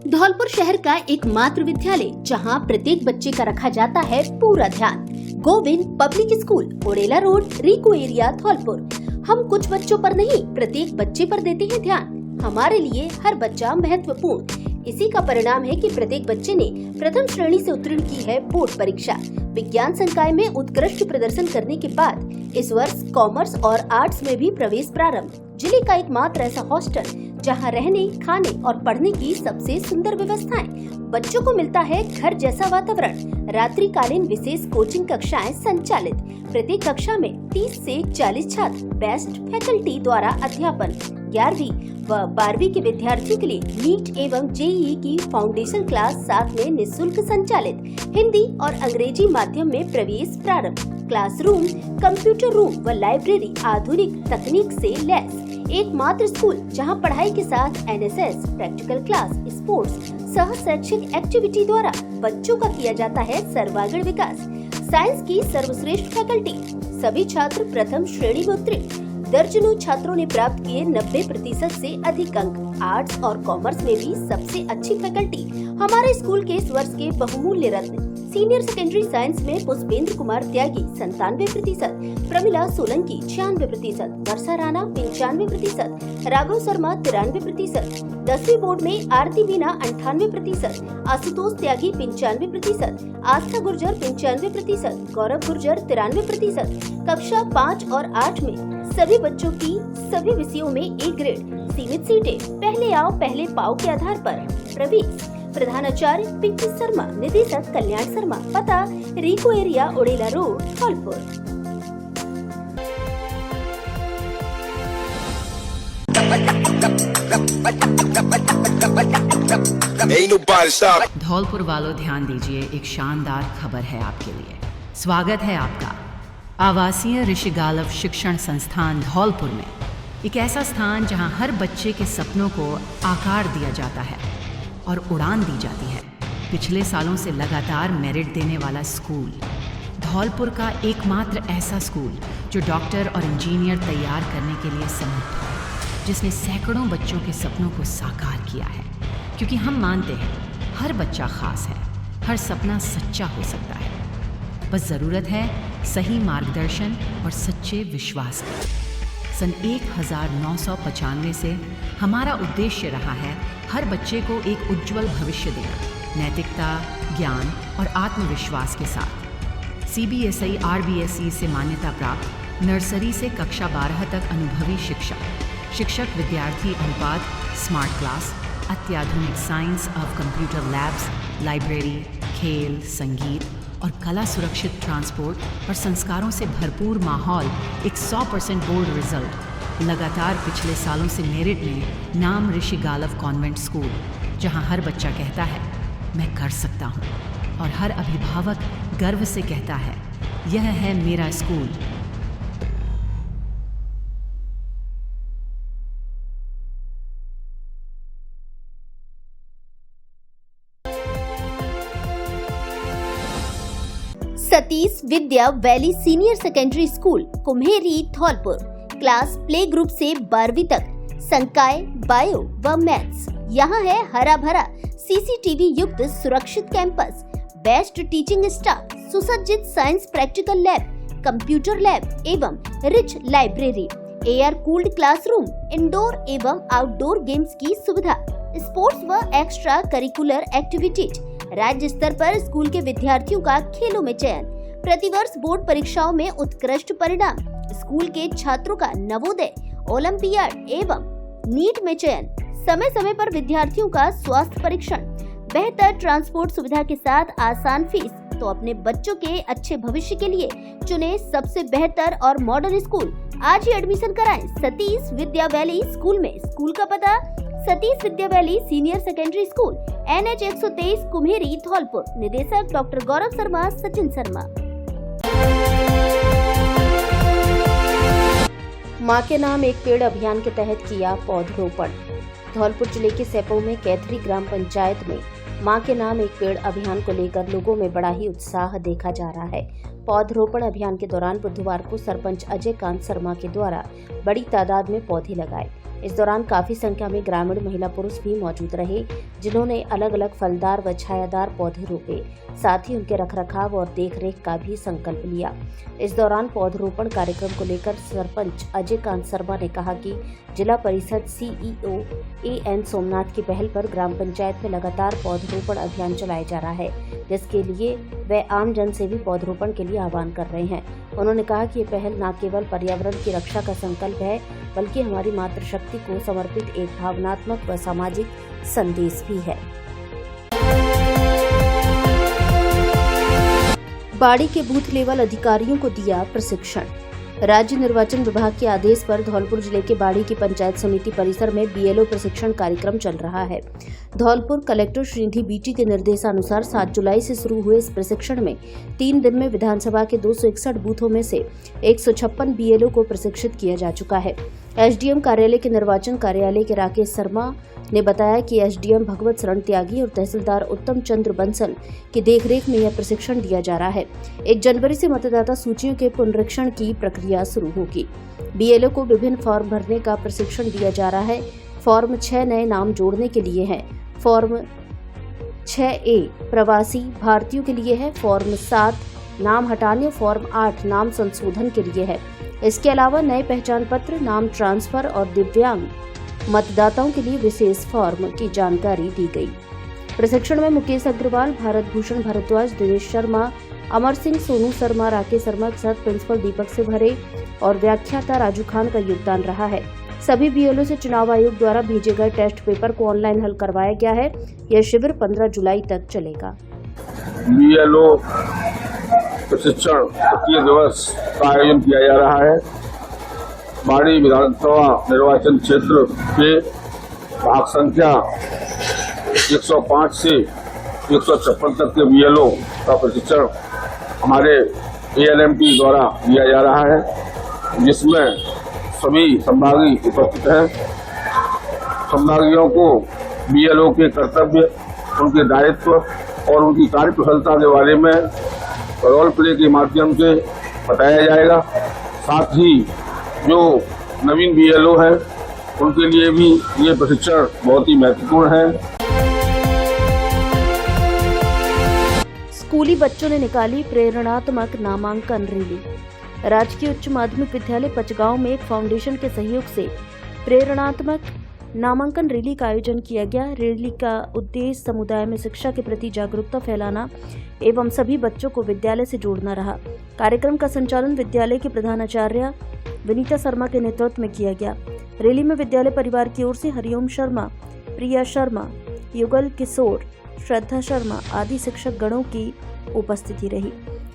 S1: धौलपुर शहर का एकमात्र विद्यालय जहां प्रत्येक बच्चे का रखा जाता है पूरा ध्यान। गोविंद पब्लिक स्कूल, ओरेला रोड, रिको एरिया, धौलपुर। हम कुछ बच्चों पर नहीं, प्रत्येक बच्चे पर देते हैं ध्यान। हमारे लिए हर बच्चा महत्वपूर्ण। इसी का परिणाम है कि प्रत्येक बच्चे ने प्रथम श्रेणी से उत्तीर्ण की है बोर्ड परीक्षा। विज्ञान संकाय में उत्कृष्ट प्रदर्शन करने के बाद इस वर्ष कॉमर्स और आर्ट्स में भी प्रवेश प्रारंभ। जिले का एकमात्र ऐसा हॉस्टल जहां रहने, खाने और पढ़ने की सबसे सुंदर व्यवस्थाएं। बच्चों को मिलता है घर जैसा वातावरण। रात्रिकालीन विशेष कोचिंग कक्षाएं संचालित। प्रत्येक कक्षा में 30 से 40 छात्र, बेस्ट फैकल्टी द्वारा अध्यापन। 11वीं व 12वीं के विद्यार्थियों के लिए नीट एवं जेईई की फाउंडेशन क्लास साथ में निःशुल्क संचालित। हिंदी और अंग्रेजी माध्यम में प्रवेश प्रारंभ। क्लासरूम, कंप्यूटर रूम व लाइब्रेरी आधुनिक तकनीक से लैस। एकमात्र स्कूल जहां पढ़ाई के साथ एनएसएस, प्रैक्टिकल क्लास, स्पोर्ट्स, सह शैक्षिक एक्टिविटी द्वारा बच्चों का किया जाता है सर्वांगीण विकास। साइंस की सर्वश्रेष्ठ फैकल्टी, सभी छात्र प्रथम श्रेणी में उत्तीर्ण। दर्जनों छात्रों ने प्राप्त किए 90% से अधिक अंक। आर्ट्स और कॉमर्स में भी सबसे अच्छी फैकल्टी। हमारे स्कूल के इस वर्ष के बहुमूल्य रत्न सीनियर सेकेंडरी साइंस में पुष्पेंद्र कुमार त्यागी 97%, प्रमिला सोलंकी 96%, वर्षा राणा 95%, राघव शर्मा 93%, 10वीं बोर्ड में आरती बीना 98%, आशुतोष त्यागी 95%, आस्था गुर्जर 95%, गौरव गुर्जर 93%। कक्षा 5 और 8 में सभी बच्चों की सभी विषयों में ए ग्रेड। सीमित सीटें, पहले आओ पहले पाओ के आधार पर प्रवेश। प्रधानाचार्य पिंकी शर्मा, निदेशक कल्याण शर्मा, पता रिको एरिया, ओरेला रोड, धौलपुर।
S14: धौलपुर वालों ध्यान दीजिए, एक शानदार खबर है आपके लिए। स्वागत है आपका आवासीय ऋषि गालव शिक्षण संस्थान धौलपुर में। एक ऐसा स्थान जहां हर बच्चे के सपनों को आकार दिया जाता है और उड़ान दी जाती है। पिछले सालों से लगातार मेरिट देने वाला स्कूल, धौलपुर का एकमात्र ऐसा स्कूल जो डॉक्टर और इंजीनियर तैयार करने के लिए समर्थ है, जिसने सैकड़ों बच्चों के सपनों को साकार किया है। क्योंकि हम मानते हैं हर बच्चा खास है, हर सपना सच्चा हो सकता है। बस ज़रूरत है सही मार्गदर्शन और सच्चे विश्वास की। सन 1995 से हमारा उद्देश्य रहा है हर बच्चे को एक उज्जवल भविष्य देना, नैतिकता, ज्ञान और आत्मविश्वास के साथ। CBSI RBSE से मान्यता प्राप्त नर्सरी से कक्षा 12 तक अनुभवी शिक्षक विद्यार्थी अनुपात, स्मार्ट क्लास, अत्याधुनिक साइंस और कंप्यूटर लैब्स, लाइब्रेरी, खेल, संगीत और कला सुरक्षित ट्रांसपोर्ट और संस्कारों से भरपूर माहौल, एक 100% बोर्ड रिजल्ट। लगातार पिछले सालों से मेरिट में नाम ऋषि गालव कॉन्वेंट स्कूल, जहां हर बच्चा कहता है मैं कर सकता हूं और हर अभिभावक गर्व से कहता है यह है मेरा school.
S1: Satish Vidya valley senior secondary school, Kumheri, Dholpur. Class play group से 12वीं तक, संकाय, बायो व मैथ्स। यहाँ है हरा भरा CCTV युक्त सुरक्षित कैंपस, बेस्ट टीचिंग स्टाफ, सुसज्जित science practical lab, computer lab एवं rich library, air cooled classroom, indoor एवं आउटडोर गेम्स की सुविधा, स्पोर्ट्स व एक्स्ट्रा करिकुलर एक्टिविटीज। राज्य स्तर पर स्कूल के विद्यार्थियों का खेलों में चयन। प्रतिवर्ष बोर्ड परीक्षाओं में उत्कृष्ट परिणाम। स्कूल के छात्रों का नवोदय, ओलंपियाड एवं नीट में चयन। समय समय पर विद्यार्थियों का स्वास्थ्य परीक्षण। बेहतर ट्रांसपोर्ट सुविधा के साथ आसान फीस। तो अपने बच्चों के अच्छे भविष्य के लिए चुने सबसे बेहतर और मॉडर्न स्कूल। आज ही एडमिशन कराएं सतीश विद्या वैली स्कूल में। स्कूल का पता Satish Vidya valley senior secondary school, NH 123 Kumheri Dholpur. निदेशक डॉक्टर गौरव शर्मा, सचिन शर्मा।
S2: मां के नाम एक पेड़ अभियान के तहत किया पौधरोपण। धौलपुर जिले के सेपऊ में कैथरी ग्राम पंचायत में मां के नाम एक पेड़ अभियान को लेकर लोगों में बड़ा ही उत्साह देखा जा रहा है। पौधरोपण अभियान के दौरान बुधवार को सरपंच अजय कांत शर्मा के द्वारा बड़ी तादाद में पौधे लगाए। इस दौरान काफी संख्या में ग्रामीण महिला पुरुष भी मौजूद रहे, जिन्होंने अलग अलग फलदार व छायादार पौधे रोपे, साथ ही उनके रखरखाव और देखरेख का भी संकल्प लिया। इस दौरान पौधरोपण कार्यक्रम को लेकर सरपंच अजय कांत शर्मा ने कहा कि जिला परिषद CEO AN सोमनाथ की पहल पर ग्राम पंचायत में लगातार पौधरोपण अभियान चलाया जा रहा है, जिसके लिए वे आम जन से भी पौधरोपण के लिए आह्वान कर रहे हैं। उन्होंने कहा कि ये पहल न केवल पर्यावरण की रक्षा का संकल्प है, बल्कि हमारी मातृशक्ति को समर्पित एक भावनात्मक व सामाजिक संदेश भी है। बाड़ी के बूथ लेवल अधिकारियों को दिया प्रशिक्षण। राज्य निर्वाचन विभाग के आदेश पर धौलपुर जिले के बाड़ी की पंचायत समिति परिसर में BLO प्रशिक्षण कार्यक्रम चल रहा है। धौलपुर कलेक्टर श्रीनिधि BT के निर्देशानुसार 7 जुलाई से शुरू हुए इस प्रशिक्षण में 3 दिन में विधानसभा के 261 बूथों में से 156 BLO को प्रशिक्षित किया जा चुका है। SDM कार्यालय के निर्वाचन कार्यालय के राकेश शर्मा ने बताया कि SDM भगवत शरण त्यागी और तहसीलदार उत्तम चंद्र बंसल की देखरेख में यह प्रशिक्षण दिया जा रहा है। 1 जनवरी से मतदाता सूचियों के पुनरीक्षण की प्रक्रिया शुरू होगी। BLO को विभिन्न फॉर्म भरने का प्रशिक्षण दिया जा रहा है। फॉर्म 6 नए नाम जोड़ने के लिए है। फॉर्म 6A प्रवासी भारतीयों के लिए है। फॉर्म 7 नाम हटाने, फॉर्म 8 नाम संशोधन के लिए है। इसके अलावा नए पहचान पत्र, नाम ट्रांसफर और दिव्यांग मतदाताओं के लिए विशेष फॉर्म की जानकारी दी गई। प्रशिक्षण में मुकेश अग्रवाल, भारत भूषण भारद्वाज, दिनेश शर्मा, अमर सिंह, सोनू शर्मा, राकेश शर्मा के साथ प्रिंसिपल दीपक से भरे और व्याख्याता राजू खान का योगदान रहा है। सभी BLO से चुनाव आयोग द्वारा भेजे गए टेस्ट पेपर को ऑनलाइन हल करवाया गया है। यह शिविर 15 जुलाई तक चलेगा।
S15: BLO प्रशिक्षण 25 दिवस का आयोजन किया जा रहा है। बाड़ी विधानसभा निर्वाचन क्षेत्र के भाग संख्या 105 से 156 तक के BLO का प्रशिक्षण हमारे ALMT द्वारा दिया जा रहा है, जिसमें सभी संभागी उपस्थित हैं। संभागियों को BLO के कर्तव्य, उनके दायित्व और उनकी कार्यकुशलता के बारे में रोल प्ले के माध्यम से बताया जाएगा। साथ ही जो नवीन BLO है उनके लिए भी ये प्रशिक्षण बहुत ही महत्वपूर्ण है।
S2: स्कूली बच्चों ने निकाली प्रेरणात्मक नामांकन रैली। राजकीय उच्च माध्यमिक विद्यालय पचगांव में एक फाउंडेशन के सहयोग से प्रेरणात्मक नामांकन रैली का आयोजन किया गया। रैली का उद्देश्य समुदाय में शिक्षा के प्रति जागरूकता फैलाना एवं सभी बच्चों को विद्यालय से जोड़ना रहा। कार्यक्रम का संचालन विद्यालय के प्रधानाचार्य विनीता शर्मा के नेतृत्व में किया गया। रैली में विद्यालय परिवार की ओर से हरिओम शर्मा, प्रिया शर्मा, युगल किशोर, श्रद्धा शर्मा आदि शिक्षक गणों की उपस्थिति रही।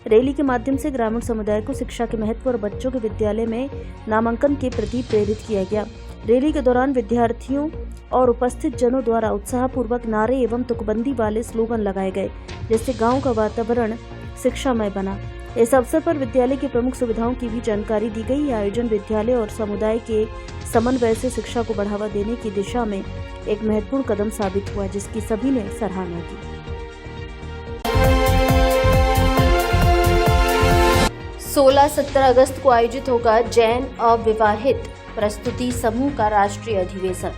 S2: रैली के माध्यम से ग्रामीण समुदाय को शिक्षा के महत्व और बच्चों के विद्यालय में नामांकन के प्रति प्रेरित किया गया। रैली के दौरान विद्यार्थियों और उपस्थित जनों द्वारा उत्साहपूर्वक नारे एवं तुकबंदी वाले स्लोगन लगाए गए, जिससे गांव का वातावरण शिक्षामय बना। इस अवसर पर विद्यालय की प्रमुख सुविधाओं की भी जानकारी दी गई। आयोजन विद्यालय और समुदाय के समन्वय से शिक्षा को बढ़ावा देने की दिशा में एक महत्वपूर्ण कदम साबित हुआ, जिसकी सभी ने सराहना की। 16-17 अगस्त को आयोजित होगा जैन अविवाहित प्रस्तुति समूह का राष्ट्रीय अधिवेशन।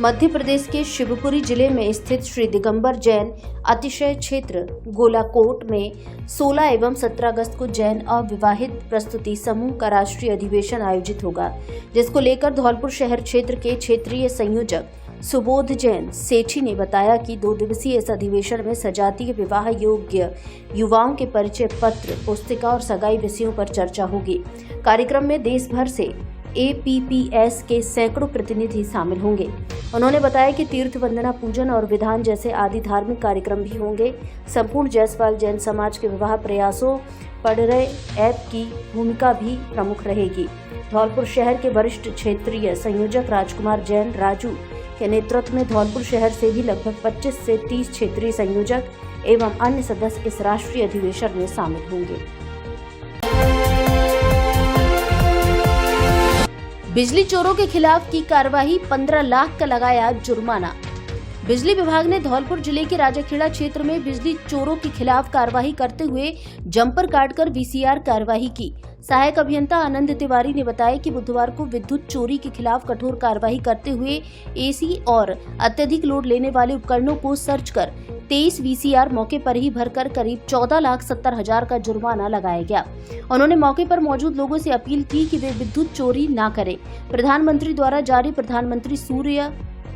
S2: मध्य प्रदेश के शिवपुरी जिले में स्थित श्री दिगंबर जैन अतिशय क्षेत्र गोलाकोट में 16 एवं 17 अगस्त को जैन अविवाहित प्रस्तुति समूह का राष्ट्रीय अधिवेशन आयोजित होगा, जिसको लेकर धौलपुर शहर क्षेत्र के क्षेत्रीय संयोजक सुबोध जैन सेठी ने बताया कि 2 दिवसीय इस अधिवेशन में सजातीय विवाह योग्य युवाओं के परिचय पत्र, पुस्तिका और सगाई विषयों पर चर्चा होगी। कार्यक्रम में देश भर से APPS के सैकड़ों प्रतिनिधि शामिल होंगे। उन्होंने बताया कि तीर्थ वंदना, पूजन और विधान जैसे आदि धार्मिक कार्यक्रम भी होंगे। संपूर्ण जायसवाल जैन समाज के विवाह प्रयासों पढ़ रहे ऐप की भूमिका भी प्रमुख रहेगी। धौलपुर शहर के वरिष्ठ क्षेत्रीय संयोजक राजकुमार जैन राजू के नेतृत्व में धौलपुर शहर से भी लगभग 25 से 30 क्षेत्रीय संयोजक एवं अन्य सदस्य इस राष्ट्रीय अधिवेशन में शामिल होंगे। बिजली चोरों के खिलाफ की कार्रवाई, 15 लाख का लगाया जुर्माना। बिजली विभाग ने धौलपुर जिले के राजाखेड़ा क्षेत्र में बिजली चोरों के खिलाफ कार्रवाई करते हुए जंपर काटकर वीसीआर कार्रवाई की। सहायक अभियंता आनंद तिवारी ने बताया कि बुधवार को विद्युत चोरी के खिलाफ कठोर कार्रवाई करते हुए एसी और अत्यधिक लोड लेने वाले उपकरणों को सर्च कर 23 वीसीआर मौके पर ही भरकर करीब 14,70,000 का जुर्माना लगाया गया। उन्होंने मौके पर मौजूद लोगों से अपील की कि वे विद्युत चोरी न करें। प्रधानमंत्री द्वारा जारी प्रधानमंत्री सूर्य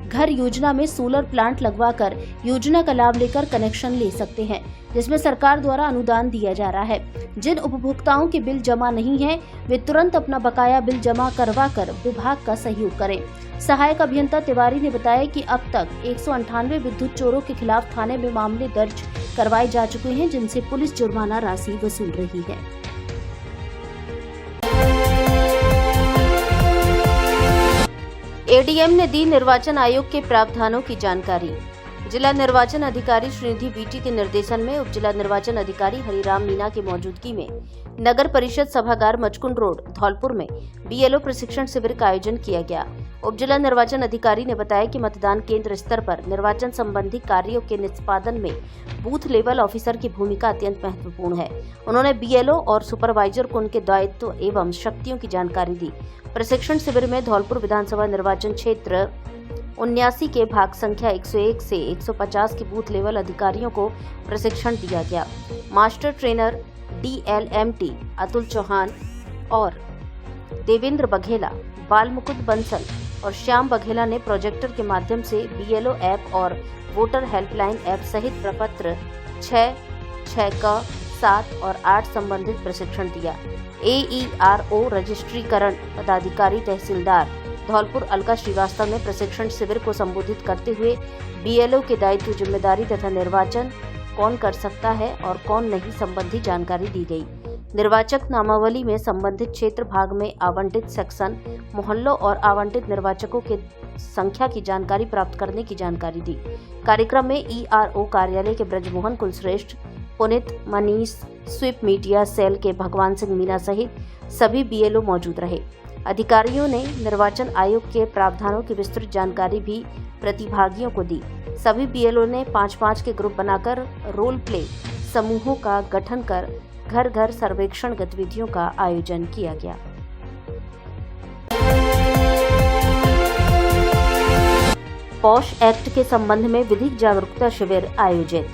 S2: घर योजना में सोलर प्लांट लगवाकर योजना का लाभ लेकर कनेक्शन ले सकते हैं, जिसमें सरकार द्वारा अनुदान दिया जा रहा है। जिन उपभोक्ताओं के बिल जमा नहीं है, वे तुरंत अपना बकाया बिल जमा करवाकर विभाग का सहयोग करें। सहायक अभियंता तिवारी ने बताया कि अब तक 198 विद्युत चोरों के खिलाफ थाने में मामले दर्ज करवाए जा चुके हैं, जिनसे पुलिस जुर्माना राशि वसूल रही है। एडीएम ने दी निर्वाचन आयोग के प्रावधानों की जानकारी। जिला निर्वाचन अधिकारी श्रीनिधि बीटी के निर्देशन में उप जिला निर्वाचन अधिकारी हरिराम मीना की मौजूदगी में नगर परिषद सभागार मचकुंड रोड धौलपुर में बीएलओ प्रशिक्षण शिविर का आयोजन किया गया। उप जिला निर्वाचन अधिकारी ने बताया कि मतदान केंद्र स्तर पर निर्वाचन संबंधी कार्यों के निष्पादन में बूथ लेवल ऑफिसर की भूमिका अत्यंत महत्वपूर्ण है। उन्होंने बीएलओ और सुपरवाइजर को उनके दायित्व एवं शक्तियों की जानकारी दी। प्रशिक्षण शिविर में धौलपुर विधानसभा निर्वाचन क्षेत्र 79 के भाग संख्या 101 से 150 के बूथ लेवल अधिकारियों को प्रशिक्षण दिया गया। Master trainer DLMT Atul Chauhan और देवेंद्र बघेला, बाल मुकुंद बंसल और श्याम बघेला ने प्रोजेक्टर के माध्यम से बीएलओ ऐप और वोटर हेल्पलाइन ऐप सहित प्रपत्र 6, 6 7 और 8 संबंधित प्रशिक्षण दिया। AERO रजिस्ट्रीकरण पदाधिकारी तहसीलदार धौलपुर अलका श्रीवास्तव ने प्रशिक्षण शिविर को संबोधित करते हुए बीएलओ के दायित्व, जिम्मेदारी तथा निर्वाचन कौन कर सकता है और कौन नहीं संबंधी जानकारी दी गई। निर्वाचक नामावली में संबंधित क्षेत्र भाग में आवंटित सेक्शन, मोहल्लों और आवंटित निर्वाचकों के संख्या की जानकारी प्राप्त करने की जानकारी दी। कार्यक्रम में ERO कार्यालय के ब्रजमोहन कुलश्रेष्ठ, पुनित, मनीष, स्वीप मीडिया सेल के भगवान सिंह मीना सहित सभी बीएलओ मौजूद रहे। अधिकारियों ने निर्वाचन आयोग के प्रावधानों की विस्तृत जानकारी भी प्रतिभागियों को दी। सभी बीएलओ ने 5-5 के ग्रुप बनाकर रोल प्ले समूहों का गठन कर घर घर सर्वेक्षण गतिविधियों का आयोजन किया गया। पॉश एक्ट के संबंध में विधिक जागरूकता शिविर आयोजित।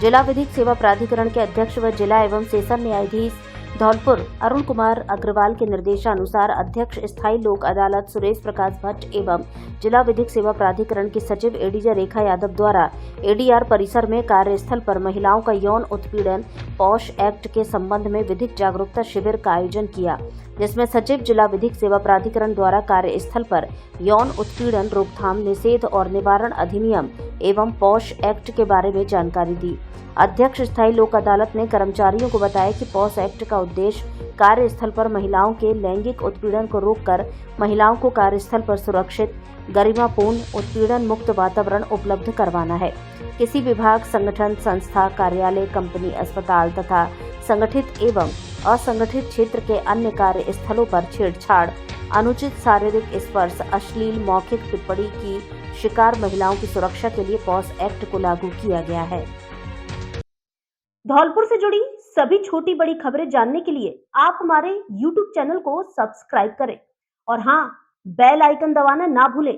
S2: जिला विधिक सेवा प्राधिकरण के अध्यक्ष व जिला एवं सेशन न्यायाधीश धौलपुर अरुण कुमार अग्रवाल के निर्देशानुसार अध्यक्ष स्थायी लोक अदालत सुरेश प्रकाश भट्ट एवं जिला विधिक सेवा प्राधिकरण की सचिव एडीजे रेखा यादव द्वारा एडीआर परिसर में कार्यस्थल पर महिलाओं का यौन उत्पीड़न पॉश एक्ट के संबंध में विधिक जागरूकता शिविर का आयोजन किया, जिसमें सचिव जिला विधिक सेवा प्राधिकरण द्वारा कार्यस्थल पर यौन उत्पीड़न रोकथाम, निषेध और निवारण अधिनियम एवं पॉश एक्ट के बारे में जानकारी दी। अध्यक्ष स्थायी लोक अदालत ने कर्मचारियों को बताया कि पॉश एक्ट का उद्देश्य कार्यस्थल पर महिलाओं के लैंगिक उत्पीड़न को रोककर महिलाओं को कार्यस्थल पर सुरक्षित, गरिमापूर्ण, उत्पीड़न मुक्त वातावरण उपलब्ध करवाना है। किसी विभाग, संगठन, संस्था, कार्यालय, कंपनी, अस्पताल तथा संगठित एवं असंगठित क्षेत्र के अन्य कार्य स्थलों पर छेड़छाड़, अनुचित शारीरिक स्पर्श, अश्लील मौखिक टिप्पणी की शिकार महिलाओं की सुरक्षा के लिए पॉश एक्ट को लागू किया गया है।
S1: धौलपुर से जुड़ी सभी छोटी बड़ी खबरें जानने के लिए आप हमारे YouTube चैनल को सब्सक्राइब करें और हाँ, बेल आइकन दबाना ना भूलें